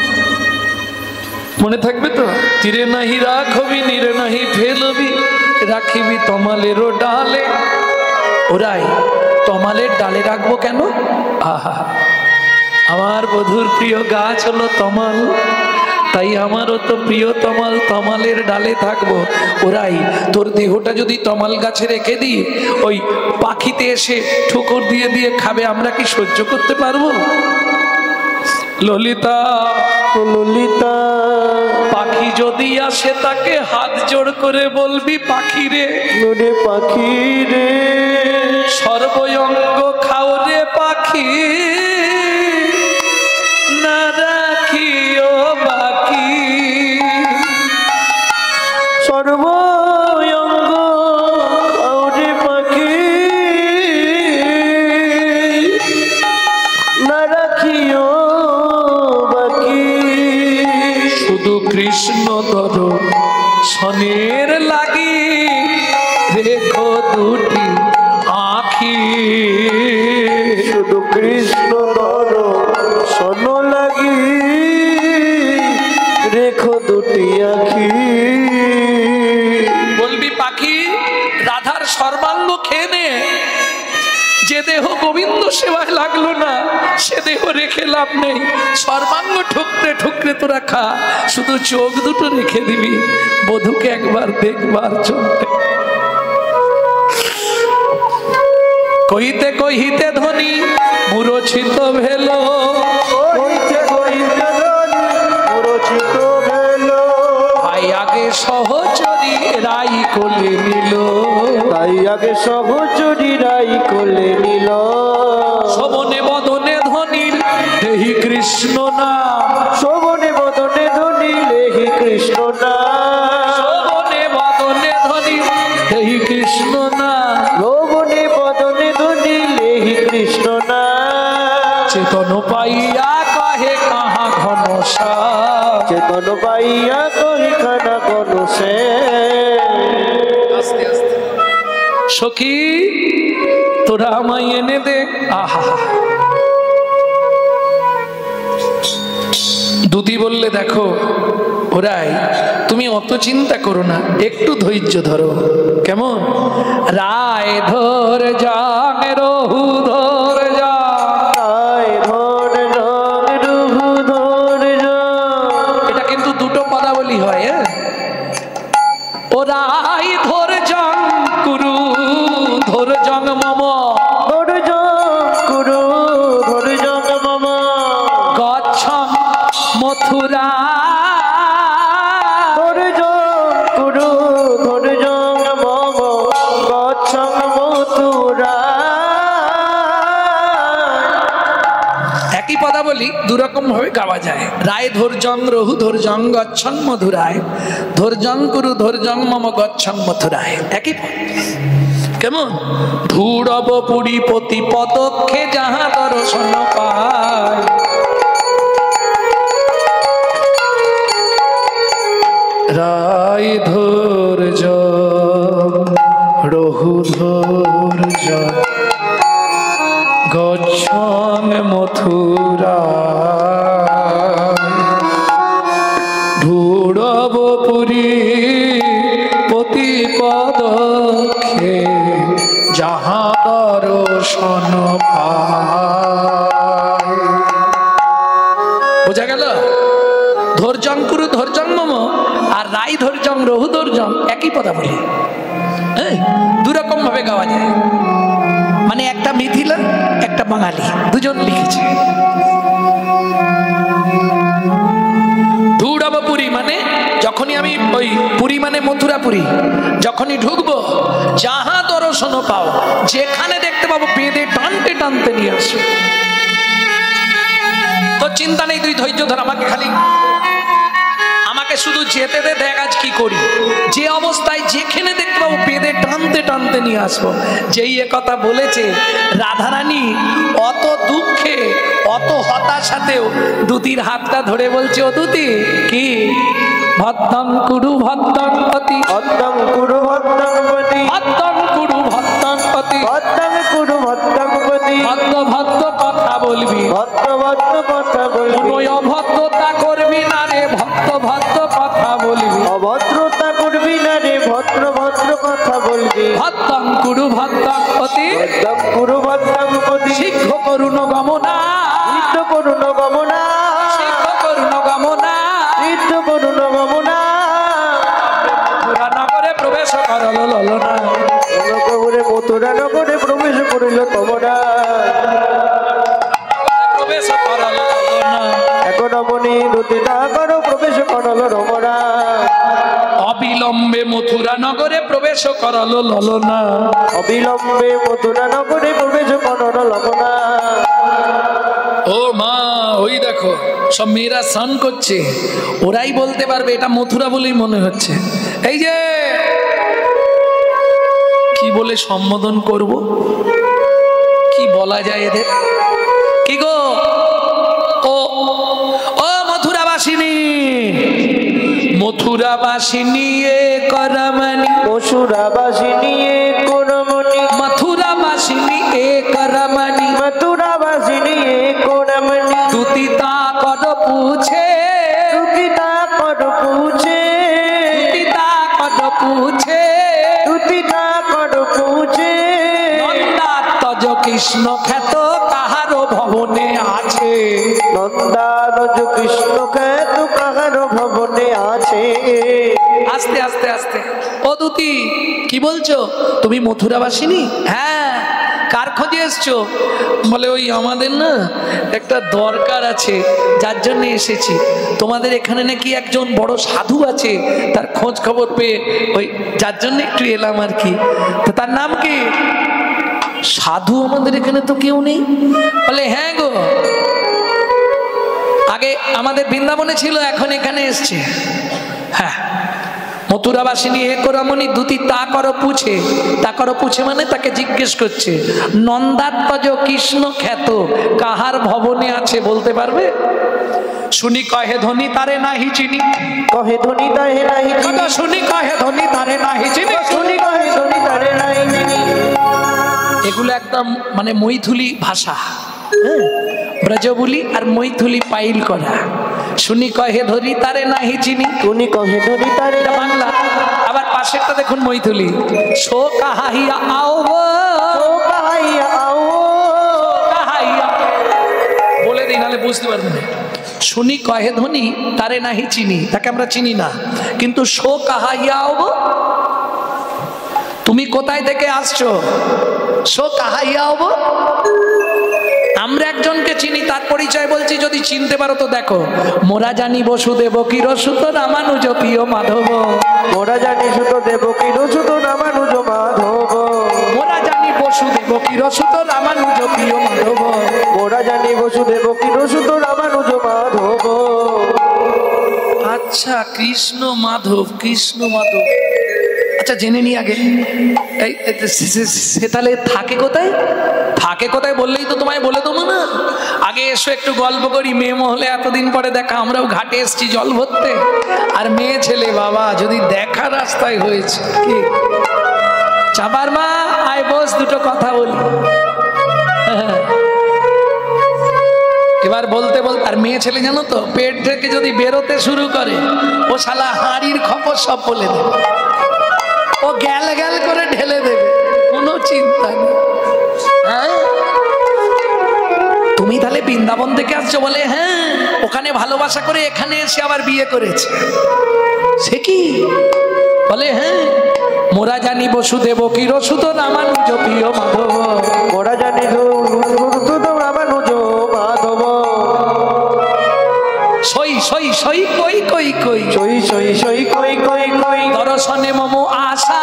মনে থাকবে তো? তীরে নাহি রাখবি, নীরে নাহি ফেলবি, রাখিবি তমালেরও ডালে। ওরাই তমালের ডালে রাখবো কেন? আহা, আমার বধূর প্রিয় গাছ হলো তমাল, তাই আমারও তো প্রিয় তমাল, তমালের ডালে থাকবো। ওরাই তোর দেহটা যদি তমাল গাছে রেখে দিই, ওই পাখিতে এসে ঠুকুর দিয়ে দিয়ে খাবে, আমরা কি সহ্য করতে পারবো? ললিতা সুললিতা। পাখি যদি আসে তাকে হাত জোড় করে বলবি পাখি রে, ওরে পাখি রে, সর্বঙ্গ খাও রে পাখি, না রাখিও বাকি। সর্বঙ্গ খাও রে পাখি, না রাখিও বাকি। শুধু কৃষ্ণ তর সনের লাগি রেখো দুটি আখি। শুধু কৃষ্ণ তর সন লাগি রেখো দুটি আখি। বলবি পাখি রাধার সর্বাঙ্গ খেয়ে নে, যে দেহ গোবিন্দ সেবায় লাগলো না সে দেহ রেখে লাভ নেই। সর্বাঙ্গ ঠুকরে ঠুকরে তোরা খা, শুধু চোখ দুটো রেখে দিবি, বধূকে একবার দেখবার চলতে। কহিতে কহিতে ধ্বনি মূরছিত ভেল, কইতে কইতে ধ্বনি মূরছিত ভেল। ভাই আগে সহচরী রাই কোলে নিল, তাই আগে সহচরী রাই কোলে নিল। শোভনে বদনে ধ্বনির দেহি কৃষ্ণ নাম, শোভনে বদনে ধ্বনি লেহি কৃষ্ণ নাম। শোভনে বদনে ধ্বনির দেহি কৃষ্ণ নাম। শোভনে বদনে ধ্বনি লেহি কৃষ্ণ নাম। চেতন পাইয়া কহে কাহা ঘন শ্যাম, চেতন পাইয়া কহি খানা কোন সে। সখী তোরা আমায় এনে দে। আহা, দুদি বললে দেখো ওরাই, তুমি অত চিন্তা করো না, একটু ধৈর্য ধরো। কেমন? রায় ধর যাং রহু ধর যা, রায় ধর যাং রহু ধর যা। এটা কিন্তু দুটো পদাবলী হয়। ও রায় ধর যাং কুরু ধর জং মম, ধর যাং কুরু ধর যাং মম। গচ্ছং মথুরা, ধর যাং কুরু ধর যাং মম। গচ্ছং মথুরা। একই পদাবলী দুরকম ভাবে গাওয়া যায়। রায় ধৈর্যং রহু ধৈর্যং গচ্ছং মধুরায়, ধৈর্যং কুরু ধৈর্যং মম গচ্ছং মথুরায়, একই পদ। কেমন? ধূড়ব পুরী পতি পদক্ষে যাহা দর্শন পায়, রায় ধৈর্য রহু ধৈর্য গচ্ছং মথুরা, ধূড়ব পুরী পতি পদক্ষে যাহা দর্শন পায়। বোঝা গেল? ধৈর্যং কুরু ধৈর্যং মম আর রাই ধৈর্যং রহু ধৈর্যং একই পদাবলী। দুরকম ভাবে গাওয়া যায়। মানে একটা মিথিলা একটা বাঙালি, দুজন লিখেছে। ধূড়বপুরী মানে যখনই আমি ওই পুরী মানে মথুরাপুরী, যখনই ঢুকবো যাহা দর্শন পাও, যেখানে দেখতে পাবো বেঁধে টানতে টানতে নিয়ে আসো। তো চিন্তা নেই, তুই ধৈর্য ধর, আমাকে খালি আমাকে শুধু যেতে দে, দেখ আজ কি করি। যে অবস্থায় যেখানে দেখতে পাবো বেঁধে টানতে টানতে নিয়ে আসবো। যেই একথা বলেছে রাধারানী অত দুঃখে অত হতাশাতেও দুতির হাতটা ধরে বলছে, ও দুতি কি ভদ্দং কুরু ভদ্দং পতি, ভদ্দং কুরু ভদ্দং পতি, ভদ্দং কুরু ভদ্দং পতি, ভদ্দং কুরু ভদ্দং পতি। ভদ্দ ভদ্দ কথা বলবি, ভদ্দ ভদ্দ কথা বলবি। কোনো অভদ্রতা করবি না রে, ভদ্দ ভদ্দ কথা বলবি। অভদ্রতা করবি না রে, ভদ্র ভদ্র কথা বলবি। ভদ্দং কুরু ভদ্দং পতি, ভদ্দং কুরু ভদ্দং পতি। শীঘ্র করুণ গমনা, শীঘ্র করুণ গমনা, শীঘ্র করুণ গমনা, শীঘ্র করুণ গমনা। মথুরা নগরে প্রবেশ করল ললনা, নগরে মথুরা নগরে প্রবেশ করিল তোমরা। প্রবেশ করল ললনা। এখন মনি দুতিটা অবিলম্বে মথুরা নগরে প্রবেশ করলো ললনা। অবিলম্বে মথুরা নগরে প্রবেশ করলো ললনা। ও মা, ওই দেখো সব মেয়েরা স্নান করছে, ওরাই বলতে পারবে এটা মথুরা বলেই মনে হচ্ছে। এই যে কি বলে সম্বোধন করব, কি বলা যায় এদের? কি গো, ও ও মথুরাবাসিনী, মথুরাবাসিনী এ করমণি, মথুরাবাসিনী এ করমণি, মথুরাবাসিনী এ করমণি, মথুরাবাসিনী এ করমণি। দুতিতা কর পুছে, দুতিতা কর পুছে, দুতিতা কর পুছে, দুতিতা কর পুছে। নন্দাত্মজ কৃষ্ণ খ্যাত কাহার ভবনে আছে, নন্দাত্মজ কৃষ্ণ খ্যাত কাহার ভবনে আছে। আস্তে আস্তে আস্তে, ও দুতি কি বলছো তুমি মথুরাবাসিনী? হ্যাঁ, কার খোঁজে এসছো? বলে ওই আমাদের না একটা দরকার আছে, যার জন্য এসেছি। তোমাদের এখানে নাকি একজন বড় সাধু আছে, তার খোঁজ খবর পেয়ে ওই যার জন্য একটু এলাম আর কি। তো তার নাম কি? সাধু আমাদের এখানে তো কেউ নেই। বলে হ্যাঁ গো, আগে আমাদের বৃন্দাবনে ছিল, এখন এখানে এসছে। হ্যাঁ, মথুরাবাসিনী এ করমণি দুতি তা করো পুছে, তা করো পুছে মানে তাকে জিজ্ঞেস করছে নন্দাত্মজ কৃষ্ণ খ্যাত কাহার ভবনে আছে, বলতে পারবে? শুনি কহে ধনী তারে নাহি চিনি, কহে ধনী তারে নাহি চিনি, শুনি কহে ধনী তারে নাহি চিনি, শুনি কহে ধনী তারে নাহি চিনি। এগুলো একদম মানে মৈথিলি ভাষা, ব্রজবুলি আর মৈথিলি পাইল করা। শুনি কহে ধরি তারে নাহি চিনি, শুনি কহে ধনী তারে বাংলা। আবার পাশেরটা দেখুন মৈথিলি, শো কাহাইয়া আও গো, শো কাহাইয়া আও, কাহাইয়া বলে দিই নাহলে বুঝতে পারবেন না। শুনি কহে ধনী তারে নাহি চিনি, তাকে আমরা চিনি না, কিন্তু শো কাহাইয়া আও গো, তুমি কোথায় থেকে আসছো? শো কাহাইয়া আও গো, আমরা একজনকে চিনি, তার পরিচয় বলছি, যদি চিনতে পারো তো দেখো। মোরা জানি বসুদেব কি রসুত রামানুজ প্রিয় মাধব, মোরা জানি সুত দেব কি রসুত রামানুজ মাধব, মোরা জানি বসুদেব কি রসুত রামানুজ প্রিয় মাধব, মোরা জানি বসুদেব কি রসুত রামানুজ মাধব। আচ্ছা, কৃষ্ণ মাধব, কৃষ্ণ মাধব। আচ্ছা জেনে নি আগে, সে তাহলে থাকে কোথায়? থাকে কোথায় বললেই তো তোমায় বলে দেবো না। আগে এসো একটু গল্প করি। মেয়ে মহলে এতদিন পরে দেখা, আমরাও ঘাটে এসছি জল ভরতে, আর মেয়ে ছেলে বাবা যদি দেখা রাস্তায় হয়েছে। কি চাপার মা, আয় বস, দুটো কথা বলি। এবার বলতে বলতে, আর মেয়ে ছেলে জানো তো, পেট থেকে যদি বেরোতে শুরু করে, ও শালা হাঁড়ির খবর সব বলে দেবে, ও গ্যাল গ্যাল করে ঢেলে দেবে, কোনো চিন্তা নেই। হ্যাঁ, তুমি তাহলে বৃন্দাবন থেকে আসছো? বলে হ্যাঁ, ওখানে ভালোবাসা করে এখানে এসে আবার বিয়ে করেছে। সে কি? বলে হ্যাঁ, মোরা জানি বসুদেব কি রসুত রামানুজ প্রিয় মাধব, মোরা জানি রসুত রামানুজ মাধব। সই সই সই কই কই কই, সই সই সই কই কই কই, দর্শনে মম আশা,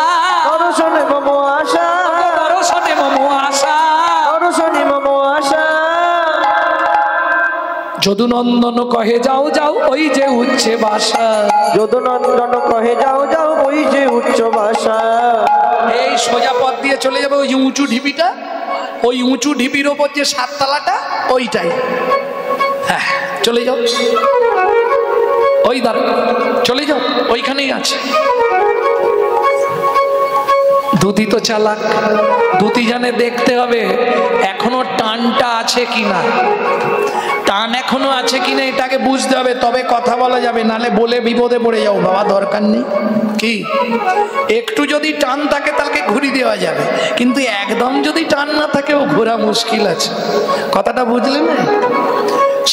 দর্শনে মম আশা, দর্শনে মম আশা, দর্শনে মম আশা। যদুনন্দন কহে যাও যাও ওই যে উচ্চে বাসা, যদুনন্দন কহে যাও যাও ওই যে উচ্চ বাসা। এই সোজা পথ দিয়ে চলে যাবে ওই যে উঁচু ঢিপিটা, ওই উঁচু ঢিপির ওপর যে সাততলাটা, ওইটাই। হ্যাঁ, চলে যাও, ওই দাঁড়া, চলে যাও, ওইখানেই আছে। দুধি তো চালাক, দুধি জানে দেখতে হবে এখনো টানটা আছে কিনা, টান এখনো আছে কিনা এটাকে বুঝতে হবে, তবে কথা বলা যাবে, নালে বলে বিপদে পড়ে যাও। বাবা দরকার নেই। কি একটু যদি টান থাকে তাকে ঘুরি দেওয়া যাবে, কিন্তু একদম যদি টান না থাকে ও ঘোরা মুশকিল আছে। কথাটা বুঝলে না?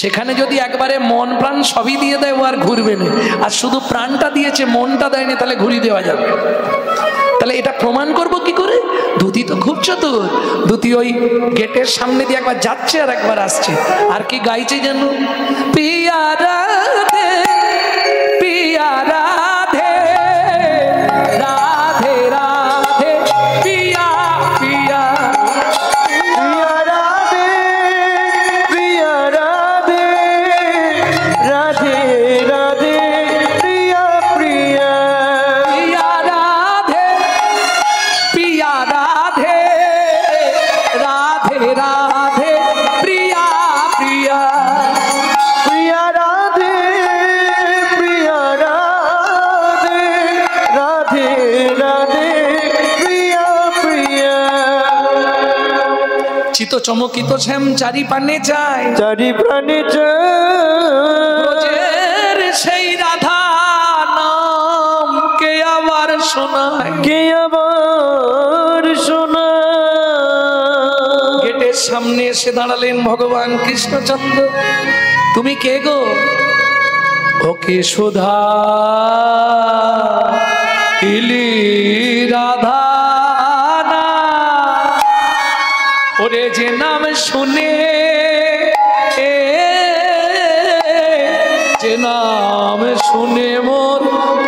সেখানে যদি একবারে মন প্রাণ সবই দিয়ে দেয়, ও আর ঘুরবে না। আর শুধু প্রাণটা দিয়েছে, মনটা দেয়নি, তাহলে ঘুরি দেওয়া যাবে। তাহলে এটা প্রমাণ করব কি করে? দুধি তো খুব চতুর। দুধি ওই গেটের সামনে দিয়ে একবার যাচ্ছে আর একবার আসছে, আর কি গাইছে জানো? পিয়া রাধে পিয়া রাধে রাধে প্রিয়া প্রিয়া প্রিয়া রাধে প্রিয়া রাধে রাধে রাধে প্রিয়া প্রিয়া চিত চমকিত শ্যাম চারি পানে যায় চারি প্রাণে ব্রজের সেই রাধা নাম কে আবার শোনায় কে আবার শোনা গেটের সামনে এসে দাঁড়ালেন ভগবান কৃষ্ণচন্দ্র। তুমি কে গো? ওকে সুধা ইলি রাধা না। ওরে যে নাম শুনে যে নাম শুনে মোর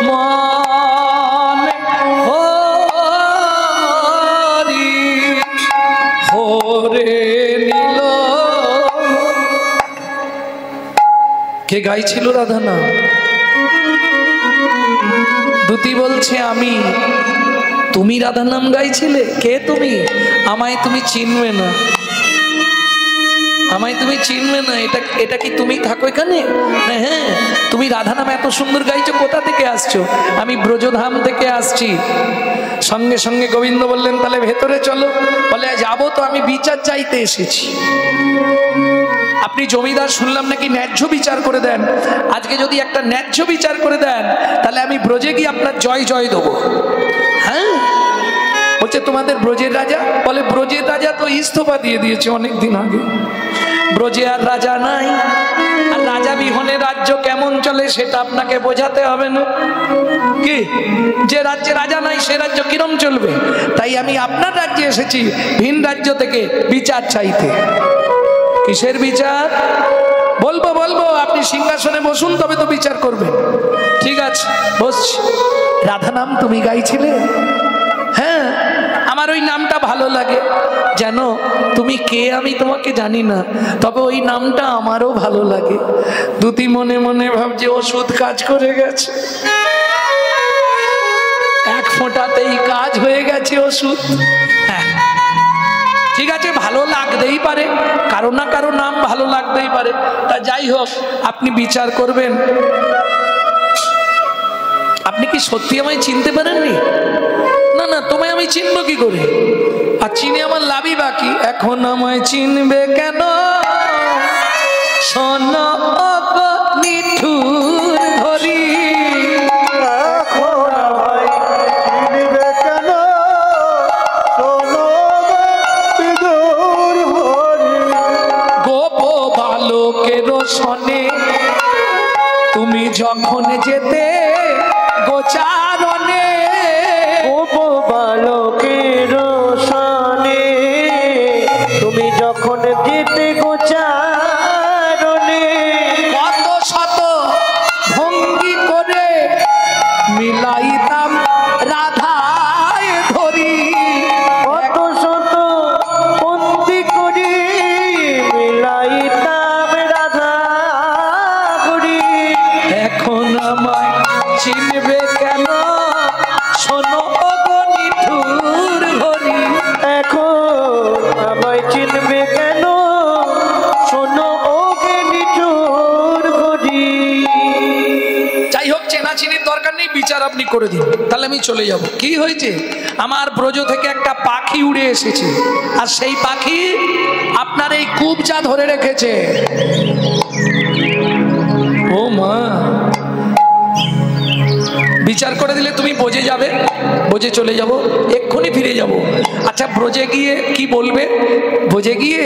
মান হরি হরে নীল। কে গাইছিল রাধা নাম? দুতি বলছে আমি। তুমি রাধা নাম গাইছিলে? কে তুমি? আমায় তুমি চিনবে না, আমায় তুমি চিনবে না। এটা কি তুমি থাকো এখানে? হ্যাঁ, তুমি রাধা নাম এত সুন্দর গাইছো, কোথা থেকে আসছো? আমি ব্রজধাম থেকে আসছি। সঙ্গে সঙ্গে গোবিন্দ বললেন তাহলে ভেতরে চলো। বলে যাবো তো, আমি বিচার চাইতে এসেছি। আপনি জমিদার শুনলাম নাকি ন্যায্য বিচার করে দেন। আজকে যদি একটা ন্যায্য বিচার করে দেন তাহলে আমি ব্রজে গিয়ে আপনার জয় জয় দেবো। হ্যাঁ, বলছে তোমাদের ব্রজের রাজা? বলে ব্রজের রাজা তো ইস্তফা দিয়ে দিয়েছে অনেক দিন আগে, ব্রজে আর রাজা নাই। আর রাজা বিহনে রাজ্য কেমন চলে সেটা আপনাকে বোঝাতে হবে না কি? যে রাজ্যে রাজা নাই সে রাজ্য কিরম চলবে? তাই আমি আপনার রাজ্যে এসেছি ভিন রাজ্য থেকে বিচার চাইতে। কিসের বিচার? বলবো বলবো, আপনি সিংহাসনে বসুন তবে তো বিচার করবেন। ঠিক আছে, বসছি। রাধা নাম তুমি গাইছিলে? হ্যাঁ, আমার ওই নামটা ভালো লাগে। জানো তুমি কে আমি তোমাকে জানি না, তবে ওই নামটা আমারও ভালো লাগে। দুতি মনে মনে ভাবছে ওষুধ কাজ করে গেছে, এক ফোঁটাতেই কাজ হয়ে গেছে ওষুধ। হ্যাঁ ঠিক আছে, ভালো লাগতেই পারে, কারো না কারো নাম ভালো লাগতেই পারে। তা যাই হোক, আপনি বিচার করবেন। আপনি কি সত্যি আমায় চিনতে পারেননি? না না, তোমায় আমি চিনবো কি করে? আর চিনে আমার লাভই বাকি। এখন আমায় চিনবে কেন শোনো নিঠুর ধরি, গোপ বালকের শোনে তুমি যখন যেতে গোচারণে, গোপ বালকের শোনে তুমি যখন যেতে গোচারণে, কত শত ভঙ্গি করে মিলাইতাম রাধায় ধরি, কত শত বন্দি করি মিলাইতাম রাধা করি। এখন আমায় চিনবে কেন শোনো গো নিঠুর হরি, এখন আমায় চিনবে কেন শোনো ওকে নিঠুর হরি। যাই হোক, চেনাচিনির দরকার নেই, বিচার আপনি করে দিন, তাহলে আমি চলে যাব। কি হয়েছে? আমার ব্রজ থেকে একটা পাখি উড়ে এসেছে, আর সেই পাখি আপনার এই কুবজা ধরে রেখেছে। ও মা, বিচার করে দিলে তুমি বোঝে যাবে, বোঝে চলে যাব, এক্ষুনি ফিরে যাব। আচ্ছা, ব্রজে গিয়ে কি বলবে? বোঝে গিয়ে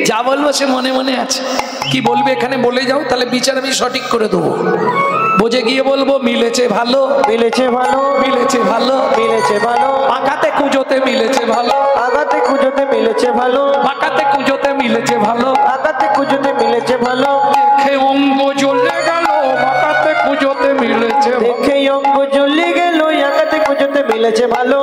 যা বলবো সে মনে মনে আছে, কি বলবে এখানে বলে যাও, তাহলে বিচার আমি সঠিক করে দেবো। বোঝে গিয়ে বলবো মিলেছে ভালো, মিলেছে ভালো, মিলেছে ভালো, মিলেছে ভালো, আঘাতে কুজোতে মিলেছে ভালো, আগাতে খুঁজোতে মিলেছে ভালো, বাঁকাতে কুজোতে মিলেছে ভালো, আগাতে খুঁজোতে মিলেছে ভালো, দেখে অঙ্গ জ্বলে গেল বাঁকাতে কুজোতে মিলেছে, দেখে অঙ্গ জ্বলে গেল আগাতে খুঁজোতে মিলেছে ভালো,